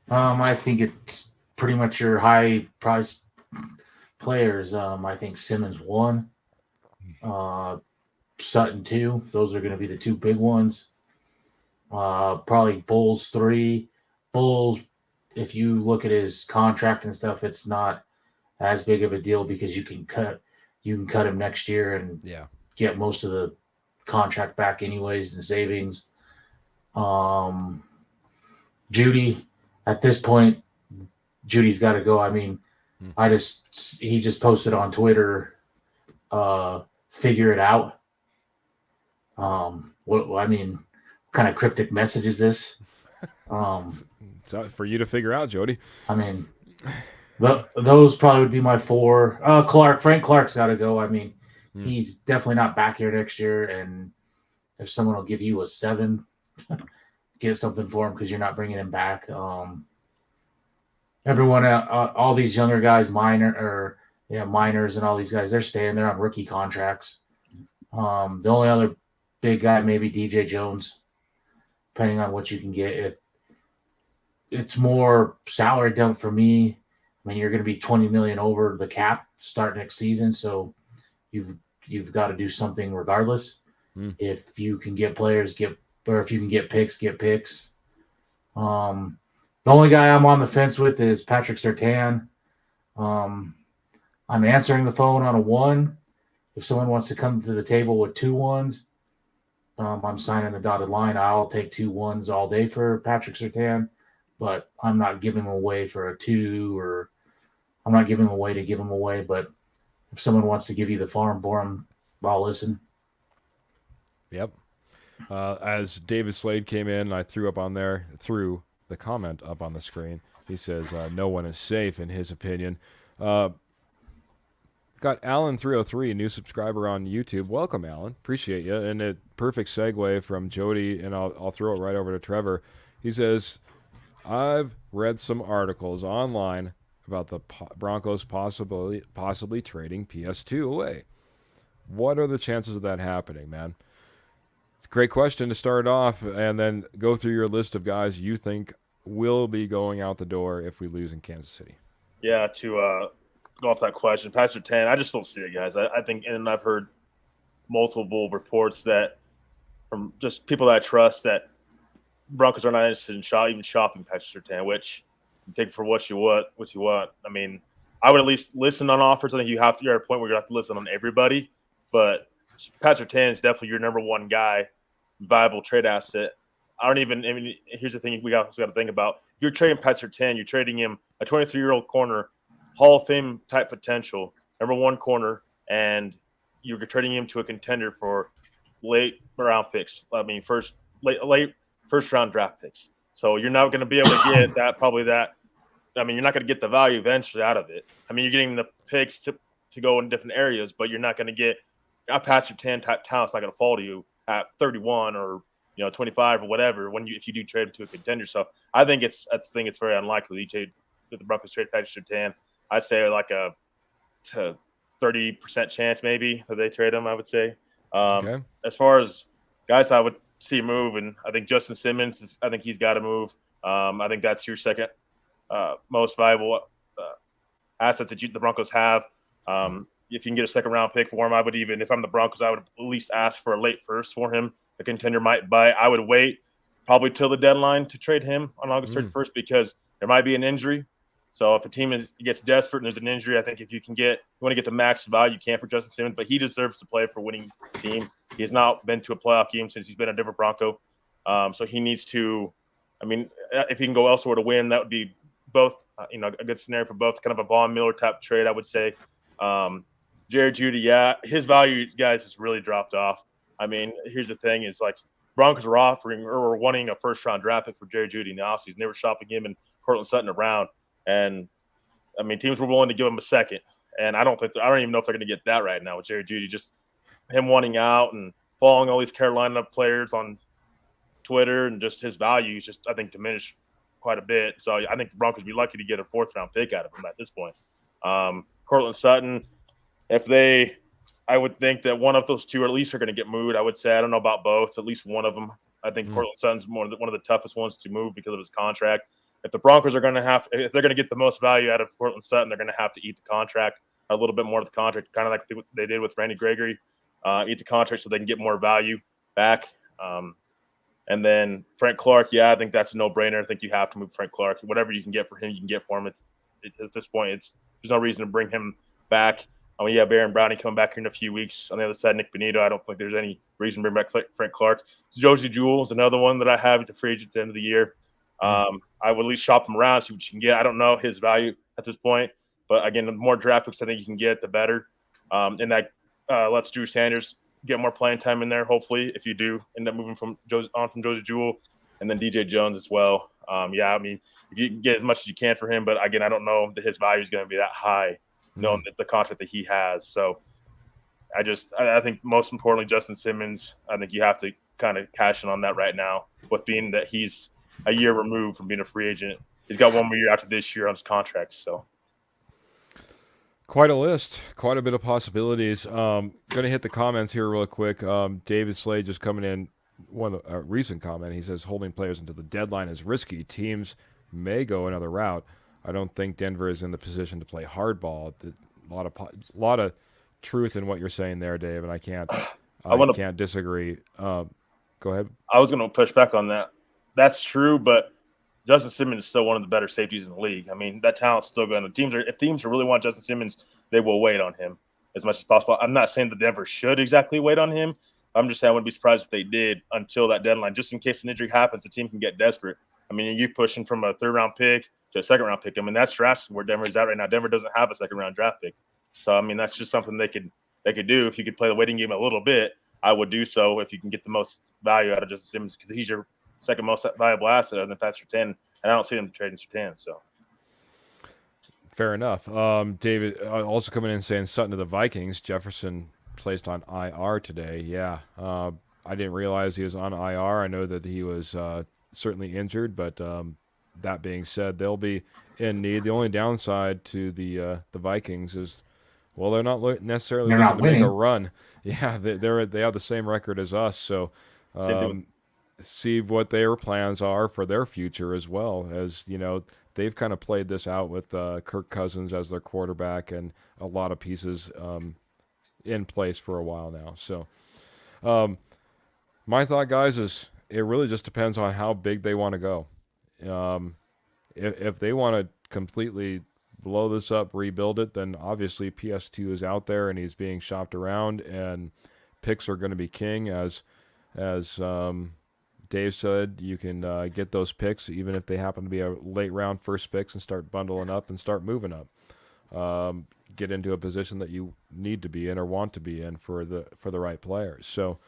I think it's pretty much your high-priced players. I think Simmons 1. Sutton 2. Those are going to be the two big ones. Probably Bulls 3. Bulls, if you look at his contract and stuff, it's not as big of a deal because you can cut him next year and get most of the contract back anyways in savings. Judy, at this point, Judy's got to go. I mean, he just posted on Twitter, figure it out. What kind of cryptic message is this? So for you to figure out, Jody. I mean, those probably would be my 4. Frank Clark's got to go. I mean, he's definitely not back here next year. And if someone will give you a 7, get something for him because you're not bringing him back. Everyone, all these younger guys, minors and all these guys, they're staying there on rookie contracts. The only other big guy, maybe DJ Jones, depending on what you can get. It's more salary dump for me. I mean, you're going to be $20 million over the cap start next season, so you've got to do something regardless. If you can get players, if you can get picks, get picks. The only guy I'm on the fence with is Patrick Surtain. I'm answering the phone on a 1. If someone wants to come to the table with 2 1s, I'm signing the dotted line. I'll take 2 1s all day for Patrick Surtain, but I'm not giving him away for a 2, or I'm not giving him away to give him away. But if someone wants to give you the farm for him, I'll listen. Yep. As David Slade came in, I threw the comment up on the screen. He says, no one is safe in his opinion. Got Alan303, a new subscriber on YouTube. Welcome, Alan. Appreciate you. And a perfect segue from Jody, and I'll throw it right over to Trevor. He says, I've read some articles online about the Broncos possibly trading PS2 away. What are the chances of that happening, man? It's a great question to start off, and then go through your list of guys you think will be going out the door if we lose in Kansas City. Yeah, to go off that question, Patrick Surtain, I just don't see it, guys. I think, and I've heard multiple reports that from just people that I trust that Broncos are not interested in even shopping Patrick Surtain, which you take for what you want. I mean, I would at least listen on offers. I think you're at a point where you have to listen on everybody, but Patrick Surtain is definitely your number 1 guy, viable trade asset. Here's the thing we also got to think about. If you're trading Patrick Surtain, you're trading him a 23-year-old corner, Hall of Fame type potential, number 1 corner, and you're trading him to a contender for late round picks. I mean, late first round draft picks. So you're not going to be able to get that. I mean, you're not going to get the value eventually out of it. I mean, you're getting the picks to go in different areas, but you're not going to get a Patrick Surtain type talent. It's not going to fall to you at 31 or 25 or whatever if you do trade him to a contender. So I think it's very unlikely that the Broncos trade Patrick Surtain. I'd say like a 30% chance maybe that they trade him, I would say. Okay. As far as guys I would see move, and I think Justin Simmons, I think he's got to move. I think that's your second most valuable assets that the Broncos have. If you can get a second-round pick for him, I would even – if I'm the Broncos, I would at least ask for a late first for him. A contender might buy. I would wait probably till the deadline to trade him on August 31st because there might be an injury. So if a team gets desperate and there's an injury, I think if you want to get the max value you can for Justin Simmons, but he deserves to play for a winning team. He has not been to a playoff game since he's been a Denver Bronco. So he needs to – I mean, if he can go elsewhere to win, that would be both a good scenario for both, kind of a Von Miller type trade, I would say. Jerry Jeudy, his value, guys, has really dropped off. I mean, here's the thing: is like Broncos are offering or wanting a first-round draft pick for Jerry Jeudy now. So they were shopping him and Cortland Sutton around, and I mean, teams were willing to give him a second. And I don't even know if they're going to get that right now with Jerry Jeudy. Just him wanting out and following all these Carolina players on Twitter, and just his value is just, I think, diminished quite a bit. So I think the Broncos would be lucky to get a 4th-round pick out of him at this point. Cortland Sutton, I would think that one of those two at least are going to get moved. I would say, I don't know about both, at least one of them. I think Cortland Sutton's one of the toughest ones to move because of his contract. If the Broncos are if they're going to get the most value out of Cortland Sutton, they're going to have to eat the contract, a little bit more of the contract, kind of like they did with Randy Gregory, eat the contract so they can get more value back. And then Frank Clark, I think that's a no-brainer. I think you have to move Frank Clark. Whatever you can get for him, you can get for him. At this point, there's no reason to bring him back. I mean, yeah, Baron Brownie coming back here in a few weeks. On the other side, Nick Benito. I don't think there's any reason to bring back Frank Clark. Josie Jewell is another one that I have at the free agent at the end of the year. I would at least shop him around, see what you can get. I don't know his value at this point, but again, the more draft picks I think you can get, the better. And that lets Drew Sanders get more playing time in there. Hopefully, if you do end up moving from Josie Jewell, and then DJ Jones as well. Yeah, I mean, if you can get as much as you can for him, but again, I don't know that his value is going to be that high, knowing the contract that he has. So I think most importantly, Justin Simmons, I think you have to kind of cash in on that right now, with being that he's a year removed from being a free agent. He's got one more year after this year on his contract. So quite a list, quite a bit of possibilities. Going to hit the comments here real quick. David Slade just coming in. One recent comment, he says holding players until the deadline is risky. Teams may go another route. I don't think Denver is in the position to play hardball. A lot of truth in what you're saying there, Dave, and I can't disagree. Go ahead. I was going to push back on that. That's true, but Justin Simmons is still one of the better safeties in the league. I mean, that talent's still going to if teams really want Justin Simmons, they will wait on him as much as possible. I'm not saying that Denver should exactly wait on him. I'm just saying I wouldn't be surprised if they did until that deadline, just in case an injury happens, the team can get desperate. I mean, you're pushing from a third-round pick to a second-round pick. I mean, that's drafting where Denver's at right now. Denver doesn't have a second-round draft pick. So, I mean, that's just something they could do. If you could play the waiting game a little bit, I would do so if you can get the most value out of Justin Simmons, because he's your second most valuable asset other than Pat Surtain, and I don't see them trading Surtain. So, fair enough. David also coming in saying Sutton to the Vikings. Jefferson placed on IR today. Yeah, I didn't realize he was on IR. I know that he was certainly injured, but that being said, they'll be in need. The only downside to the Vikings is, well, they're not necessarily looking to make a run. Yeah, they have the same record as us, so see what their plans are for their future as well. As you know, they've kind of played this out with Kirk Cousins as their quarterback and a lot of pieces in place for a while now. So my thought, guys, is it really just depends on how big they want to go. If they want to completely blow this up, rebuild it, then obviously PS2 is out there and he's being shopped around, and picks are going to be king. As Dave said, you can get those picks even if they happen to be a late round first picks and start bundling up and start moving up. Get into a position that you need to be in or want to be in for the right players. So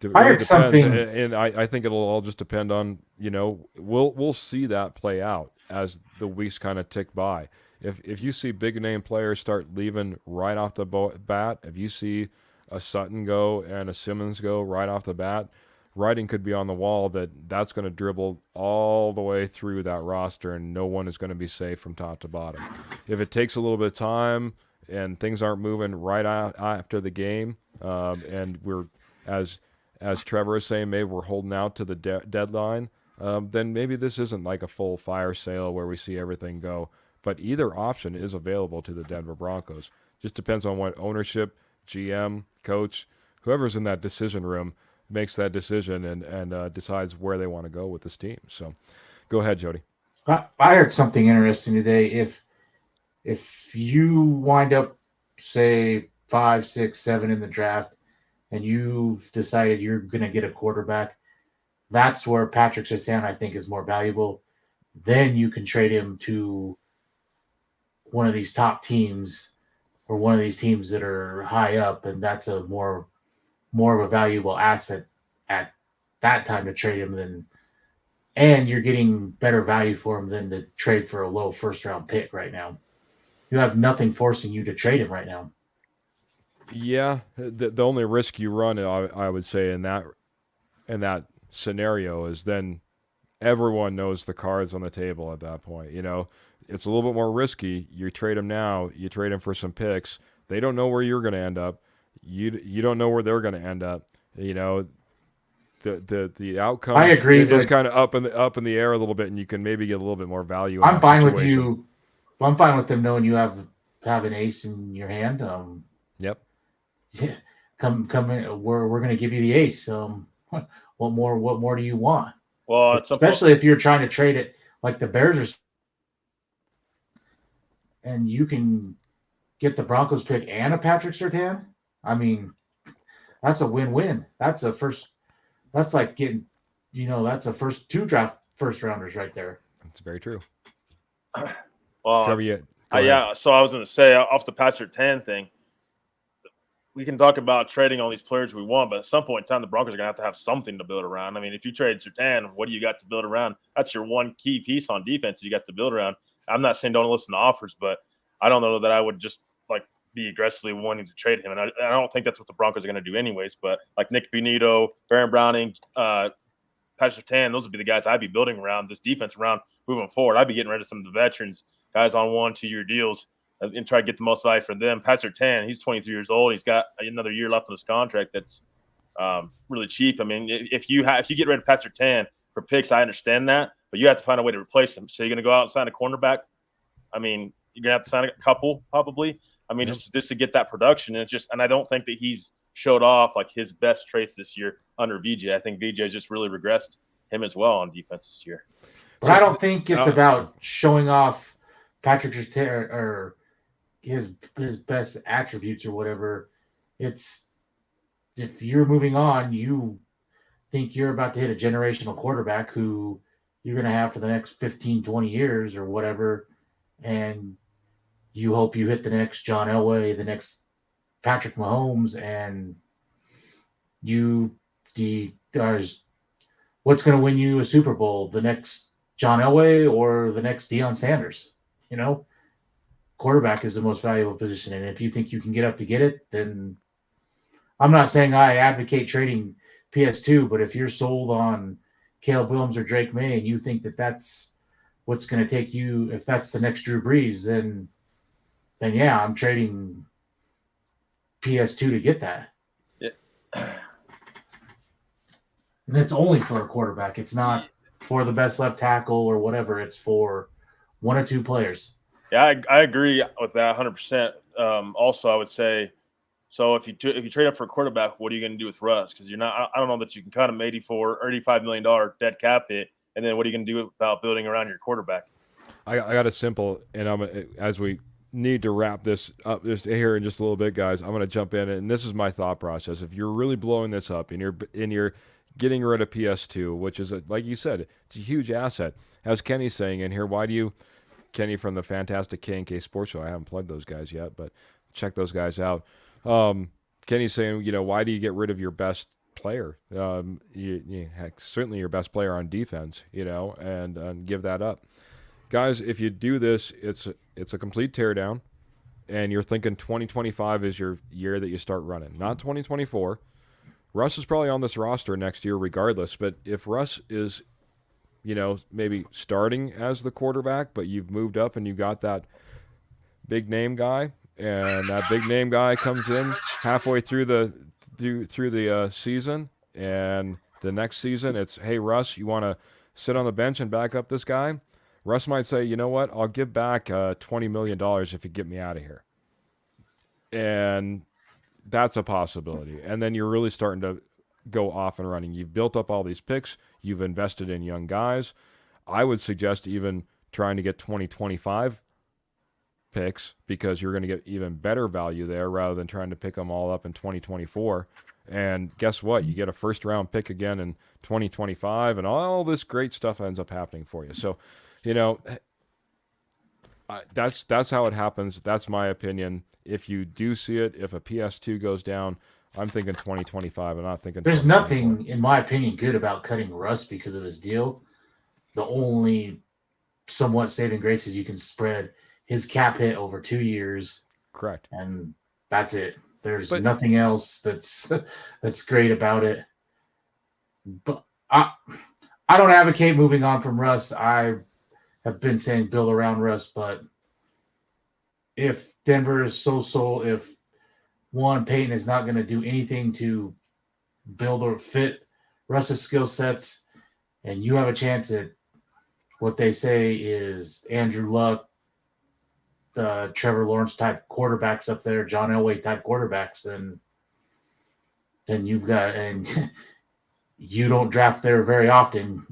it really depends, and I think it'll all just depend on, we'll see that play out as the weeks kind of tick by. If you see big name players start leaving right off the bat, if you see a Sutton go and a Simmons go right off the bat, writing could be on the wall that's going to dribble all the way through that roster, and no one is going to be safe from top to bottom. If it takes a little bit of time and things aren't moving right out after the game, and we're, as Trevor is saying, maybe we're holding out to the deadline, then maybe this isn't like a full fire sale where we see everything go. But either option is available to the Denver Broncos. Just depends on what ownership, GM, coach, whoever's in that decision room makes that decision and decides where they want to go with this team. So go ahead, Jody. I heard something interesting today. If you wind up, say, 5, 6, 7 in the draft, and you've decided you're going to get a quarterback, that's where Patrick Surtain, I think, is more valuable. Then you can trade him to one of these top teams or one of these teams that are high up, and that's a more of a valuable asset at that time to trade him and you're getting better value for him than to trade for a low first-round pick right now. You have nothing forcing you to trade him right now. Yeah, the only risk you run, I would say, in that scenario is then everyone knows the cards on the table at that point. It's a little bit more risky. You trade him now. You trade him for some picks. They don't know where you're going to end up. You don't know where they're going to end up. The outcome. I agree. Is kind of up in the air a little bit, and you can maybe get a little bit more value. I'm fine with you. I'm fine with them knowing you have an ace in your hand. Yep. Yeah, come in. We're going to give you the ace. What more do you want? Well, especially if you're trying to trade it like the Bears are, and you can get the Broncos pick and a Patrick Surtain, I mean, that's a win-win. That's like getting, that's a two draft first rounders right there. That's very true. Well, Trevor, yeah. So I was going to say, off the Patrick Surtain thing, we can talk about trading all these players we want, but at some point in time, the Broncos are going to have something to build around. I mean, if you trade Surtain, what do you got to build around? That's your one key piece on defense you got to build around. I'm not saying don't listen to offers, but I don't know that I would just be aggressively wanting to trade him. And I don't think that's what the Broncos are going to do anyways. But like Nick Bonito, Baron Browning, Patrick Surtain, those would be the guys I'd be building around this defense around moving forward. I'd be getting rid of some of the veterans, guys on 1-2 year deals, and try to get the most value from them. Patrick Surtain, he's 23 years old. He's got another year left on his contract. That's really cheap. I mean, if you get rid of Patrick Surtain for picks, I understand that, but you have to find a way to replace him. So you're going to go out and sign a cornerback. I mean, you're going to have to sign a couple probably. I mean, just to get that production. And I don't think that he's showed off like his best traits this year under VJ. I think VJ has just really regressed him as well on defense this year. But I don't think it's about showing off Patrick Surtain or his best attributes or whatever. It's if you're moving on, you think you're about to hit a generational quarterback who you're going to have for the next 15, 20 years or whatever, and you hope you hit the next John Elway, the next Patrick Mahomes, and what's going to win you a Super Bowl? The next John Elway or the next Deion Sanders? Quarterback is the most valuable position. And if you think you can get up to get it, then I'm not saying I advocate trading PS2, but if you're sold on Caleb Williams or Drake May and you think that that's what's going to take you, if that's the next Drew Brees, then yeah, I'm trading PS2 to get that. Yeah. And it's only for a quarterback. It's not for the best left tackle or whatever. It's for one or two players. Yeah, I agree with that 100%. Also, I would say, so if you trade up for a quarterback, what are you going to do with Russ? Because I don't know that you can cut him $84 or $85 million dead cap hit, and then what are you going to do about building around your quarterback? I got a simple, and as we need to wrap this up just here in just a little bit, guys, I'm going to jump in, and this is my thought process. If you're really blowing this up and you're getting rid of PS2, which is like you said, it's a huge asset. As Kenny's saying in here, Kenny from the fantastic K&K Sports Show. I haven't plugged those guys yet, but check those guys out. Kenny's saying, why do you get rid of your best player? Certainly your best player on defense, and give that up. Guys, if you do this, it's a complete teardown, and you're thinking 2025 is your year that you start running, not 2024. Russ is probably on this roster next year regardless, but if Russ is, maybe starting as the quarterback, but you've moved up and you got that big name guy, and that big name guy comes in halfway through the season, and the next season it's, hey, Russ, you want to sit on the bench and back up this guy? Russ might say, you know what, I'll give back $20 million if you get me out of here. And that's a possibility. And then you're really starting to go off and running. You've built up all these picks. You've invested in young guys. I would suggest even trying to get 2025 picks because you're going to get even better value there rather than trying to pick them all up in 2024. And guess what? You get a first-round pick again in 2025, and all this great stuff ends up happening for you. So, that's how it happens. That's my opinion. If you do see it, if a PS2 goes down, I'm thinking 2025. I'm not thinking. There's nothing, in my opinion, good about cutting Russ because of his deal. The only somewhat saving grace is you can spread his cap hit over 2 years. Correct. And that's it. There's nothing else that's great about it. But I don't advocate moving on from Russ. I have been saying build around Russ, but if Denver is if Peyton is not going to do anything to build or fit Russ's skill sets, and you have a chance at what they say is Andrew Luck, Trevor Lawrence type quarterbacks up there, John Elway type quarterbacks, then you've got, and you don't draft there very often.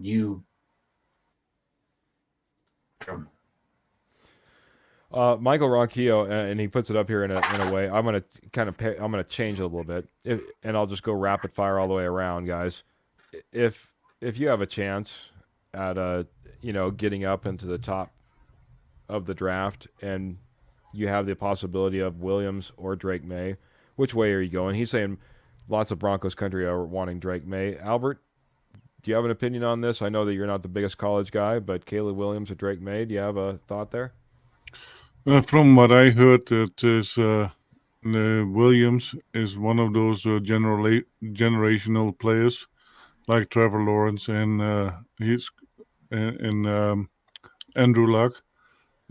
Michael Ronquillo, and he puts it up here in a way. I'm gonna change it a little bit, and I'll just go rapid fire all the way around, guys. If you have a chance at getting up into the top of the draft, and you have the possibility of Williams or Drake May, which way are you going? He's saying lots of Broncos country are wanting Drake May. Albert, do you have an opinion on this? I know that you're not the biggest college guy, but Caleb Williams or Drake May, do you have a thought there? From what I heard, it is Williams is one of those generational players like Trevor Lawrence and Andrew Luck,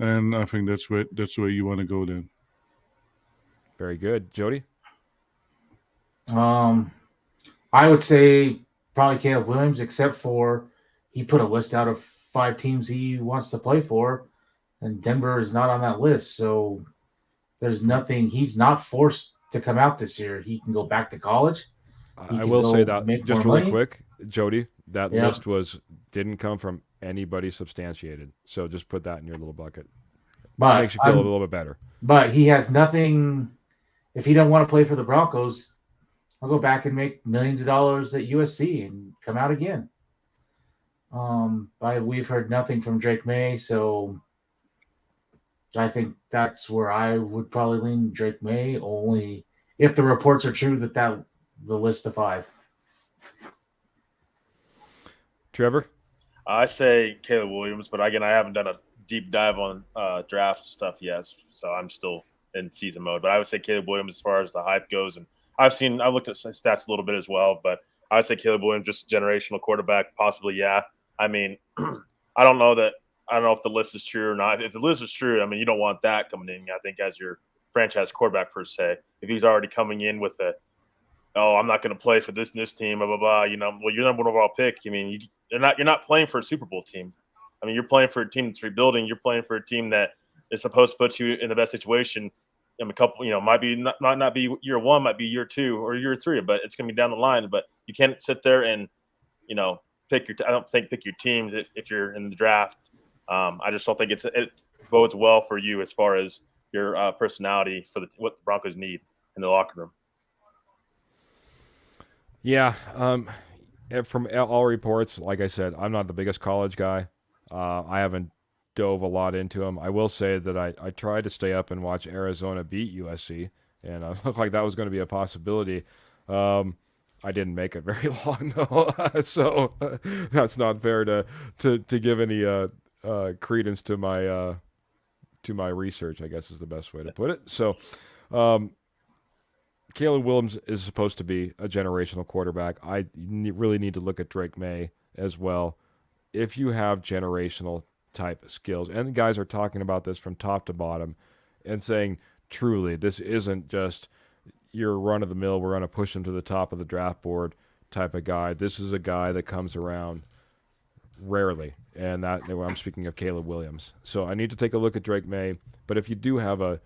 and I think that's where you want to go then. Very good. Jody? I would say probably Caleb Williams, except for he put a list out of 5 teams he wants to play for, and Denver is not on that list. So there's nothing. He's not forced to come out this year. He can go back to college. I will say that just really quick, Jody, that list didn't come from anybody substantiated. So just put that in your little bucket. But it makes you feel a little bit better. But he has nothing. If he don't want to play for the Broncos, I'll go back and make millions of dollars at USC and come out again. We've heard nothing from Drake May, so I think that's where I would probably lean Drake May, only if the reports are true that the list of 5. Trevor? I say Caleb Williams, but again, I haven't done a deep dive on draft stuff yet, so I'm still in season mode. But I would say Caleb Williams as far as the hype goes, and I've looked at stats a little bit as well, but I would say Caleb Williams, just generational quarterback, possibly, yeah. I mean, I don't know if the list is true or not. If the list is true, I mean, you don't want that coming in, I think, as your franchise quarterback per se. If he's already coming in with I'm not going to play for this team, blah, blah, blah, well, you're number 1 overall pick. I mean, you're not playing for a Super Bowl team. I mean, you're playing for a team that's rebuilding. You're playing for a team that is supposed to put you in the best situation. A couple, might not be year 1, might be year 2 or year 3, but it's going to be down the line. But you can't sit there and, pick your teams if you're in the draft. I just don't think it bodes well for you as far as your personality for what the Broncos need in the locker room. Yeah. From all reports, like I said, I'm not the biggest college guy. I haven't dove a lot into them. I will say that I tried to stay up and watch Arizona beat USC, and it looked like that was going to be a possibility. I didn't make it very long though, so that's not fair to give any credence to my research, I guess is the best way to put it. So Caleb Williams is supposed to be a generational quarterback. I really need to look at Drake May as well. If you have generational type skills, and the guys are talking about this from top to bottom and saying, truly, this isn't just your run-of-the-mill, we're going to push him to the top of the draft board type of guy. This is a guy that comes around rarely, and I'm speaking of Caleb Williams. So I need to take a look at Drake May, but if you do have a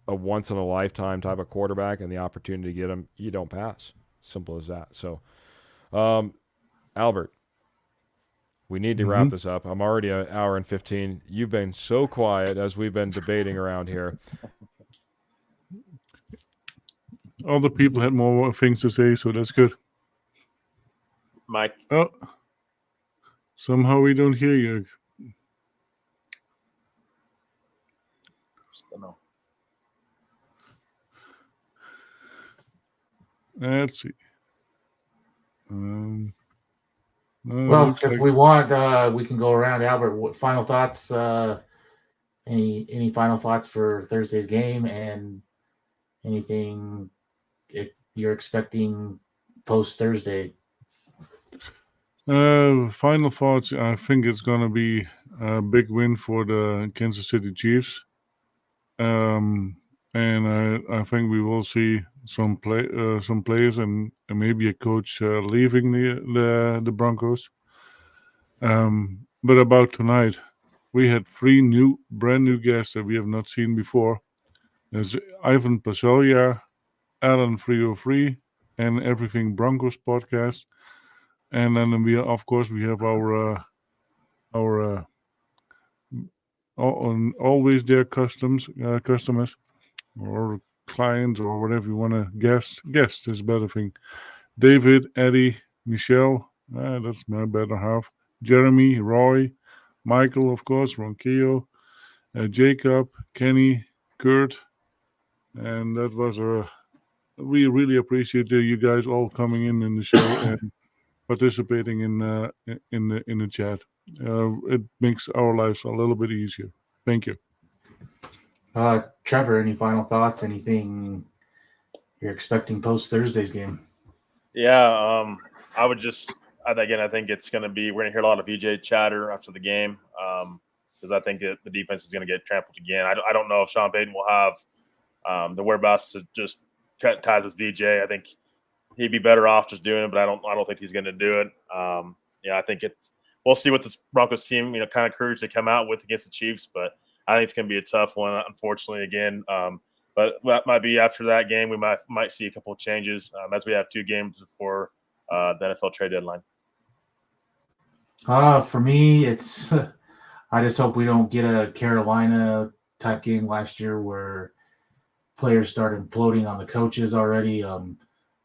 once-in-a-lifetime type of quarterback and the opportunity to get him, you don't pass. Simple as that. So, Albert, we need to wrap this up. I'm already an hour and 15. You've been so quiet as we've been debating around here. Other people had more things to say, so that's good. Mike. Oh, somehow we don't hear you. No. Let's see. Well, if we want, we can go around. Albert, what final thoughts? Any final thoughts for Thursday's game, and anything you're expecting post Thursday? Final thoughts. I think it's going to be a big win for the Kansas City Chiefs, and I think we will see some players and maybe a coach leaving the Broncos. But about tonight, we had 3 brand new guests that we have not seen before. There's Ivan Pasolya, Alan 303, and Everything Broncos podcast. And then we have our always their customers or clients or whatever you want to guess. Guest is a better thing. David, Eddie, Michelle, that's my better half. Jeremy, Roy, Michael, of course, Ronquillo, Jacob, Kenny, Kurt, and that was we really appreciate you guys all coming in the show and participating in the chat. It makes our lives a little bit easier. Thank you. Trevor, any final thoughts? Anything you're expecting post Thursday's game? Yeah, I would just again, I think it's going to be we're going to hear a lot of VJ chatter after the game because I think the defense is going to get trampled again. I don't know if Sean Payton will have the whereabouts to just cut ties with VJ. I think he'd be better off just doing it, but I don't think he's going to do it. I think we'll see what this Broncos team kind of courage they come out with against the Chiefs, but I think it's going to be a tough one, unfortunately. Again. But that might be after that game. We might see a couple of changes as we have 2 games before the NFL trade deadline. For me, it's I just hope we don't get a Carolina type game last year where players start imploding on the coaches already.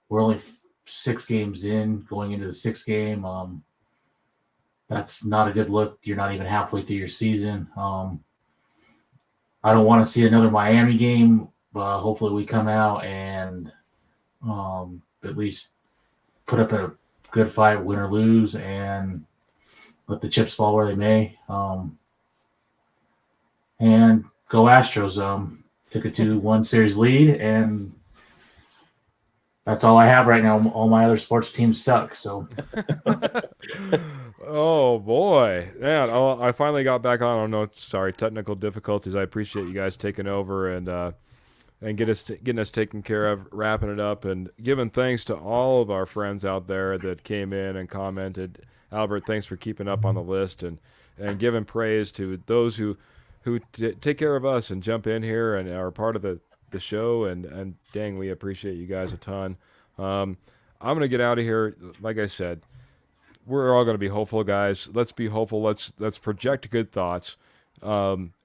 We're only 6 games in, going into the 6th game. That's not a good look. You're not even halfway through your season. I don't want to see another Miami game. Hopefully we come out and at least put up a good fight, win or lose, and let the chips fall where they may. And go Astros. Took a 2-1 series lead, and that's all I have right now. All my other sports teams suck. So. Oh boy, man! I finally got back on. Oh no, sorry, technical difficulties. I appreciate you guys taking over and getting us taken care of, wrapping it up, and giving thanks to all of our friends out there that came in and commented. Albert, thanks for keeping up on the list and giving praise to those who take care of us and jump in here and are part of the show. And dang, we appreciate you guys a ton. I'm gonna get out of here. Like I said, we're all gonna be hopeful, guys. Let's be hopeful. Let's project good thoughts.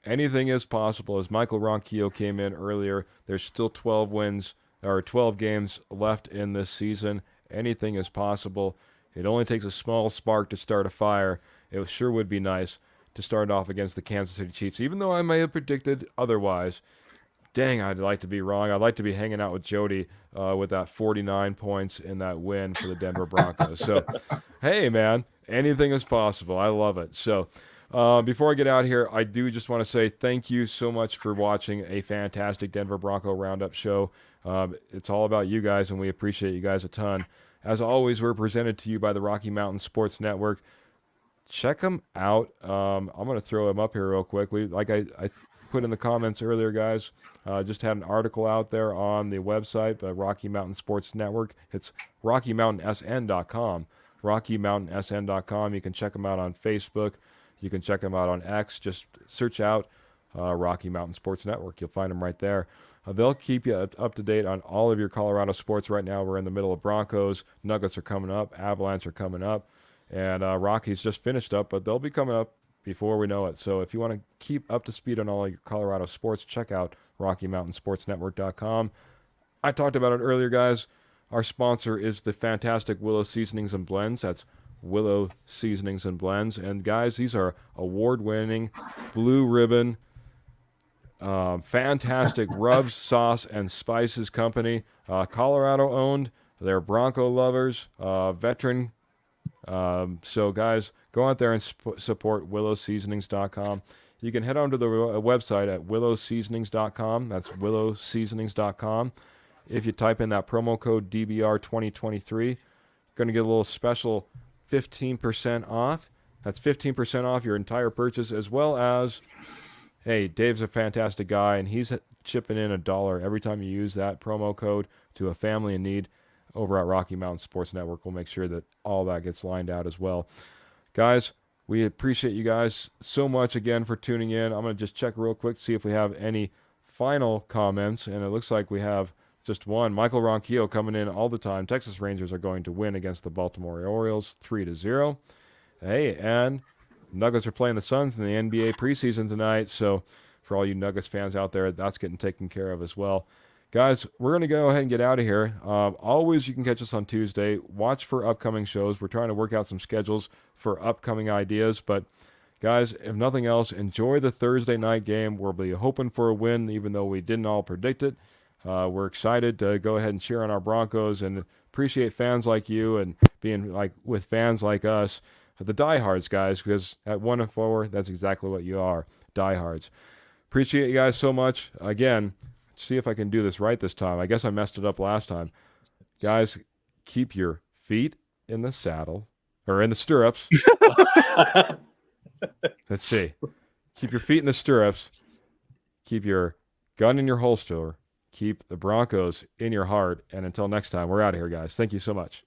Anything is possible. As Michael Ronquillo came in earlier, there's still 12 wins or 12 games left in this season. Anything is possible. It only takes a small spark to start a fire. It sure would be nice to start off against the Kansas City Chiefs, even though I may have predicted otherwise. Dang, I'd like to be wrong. I'd like to be hanging out with Jody with that 49 points in that win for the Denver Broncos. So, hey, man, anything is possible. I love it. So, before I get out here, I do just want to say thank you so much for watching a fantastic Denver Bronco Roundup show. It's all about you guys, and we appreciate you guys a ton. As always, we're presented to you by the Rocky Mountain Sports Network. Check them out. I'm going to throw them up here real quick. I put in the comments earlier, guys, just had an article out there on the website by Rocky Mountain Sports Network. It's RockyMountainSN.com. RockyMountainSN.com. You can check them out on Facebook. You can check them out on X. Just search out Rocky Mountain Sports Network. You'll find them right there. They'll keep you up to date on all of your Colorado sports. Right now, we're in the middle of Broncos. Nuggets are coming up. Avalanche are coming up. And Rockies just finished up, but they'll be coming up before we know it. So if you want to keep up to speed on all your Colorado sports, check out RockyMountainSportsNetwork.com. I talked about it earlier, guys. Our sponsor is the fantastic Willow Seasonings and Blends. That's Willow Seasonings and Blends. And, guys, these are award-winning, blue ribbon, fantastic rubs, sauce, and spices company. Colorado-owned. They're Bronco lovers, veteran. So, guys, go out there and support WillowSeasonings.com. You can head on to the website at WillowSeasonings.com. That's WillowSeasonings.com. If you type in that promo code DBR 2023, you're going to get a little special 15% off. That's 15% off your entire purchase, as well as, hey, Dave's a fantastic guy, and he's chipping in $1 every time you use that promo code to a family in need. Over at Rocky Mountain Sports Network, we'll make sure that all that gets lined out as well. Guys, we appreciate you guys so much again for tuning in. I'm going to just check real quick to see if we have any final comments, and it looks like we have just one. Michael Ronquillo coming in all the time. Texas Rangers are going to win against the Baltimore Orioles 3-0. Hey, and Nuggets are playing the Suns in the NBA preseason tonight, so for all you Nuggets fans out there, that's getting taken care of as well. Guys, we're going to go ahead and get out of here. Always, you can catch us on Tuesday. Watch for upcoming shows. We're trying to work out some schedules for upcoming ideas. But, guys, if nothing else, enjoy the Thursday night game. We'll be hoping for a win, even though we didn't all predict it. We're excited to go ahead and cheer on our Broncos and appreciate fans like you and being like with fans like us, the diehards, guys, because at 1-4, that's exactly what you are, diehards. Appreciate you guys so much. Again, see if I can do this right this time. I guess I messed it up last time. Guys, keep your feet in the saddle or in the stirrups. Let's see. Keep your feet in the stirrups. Keep your gun in your holster. Keep the Broncos in your heart. And until next time, we're out of here, guys. Thank you so much.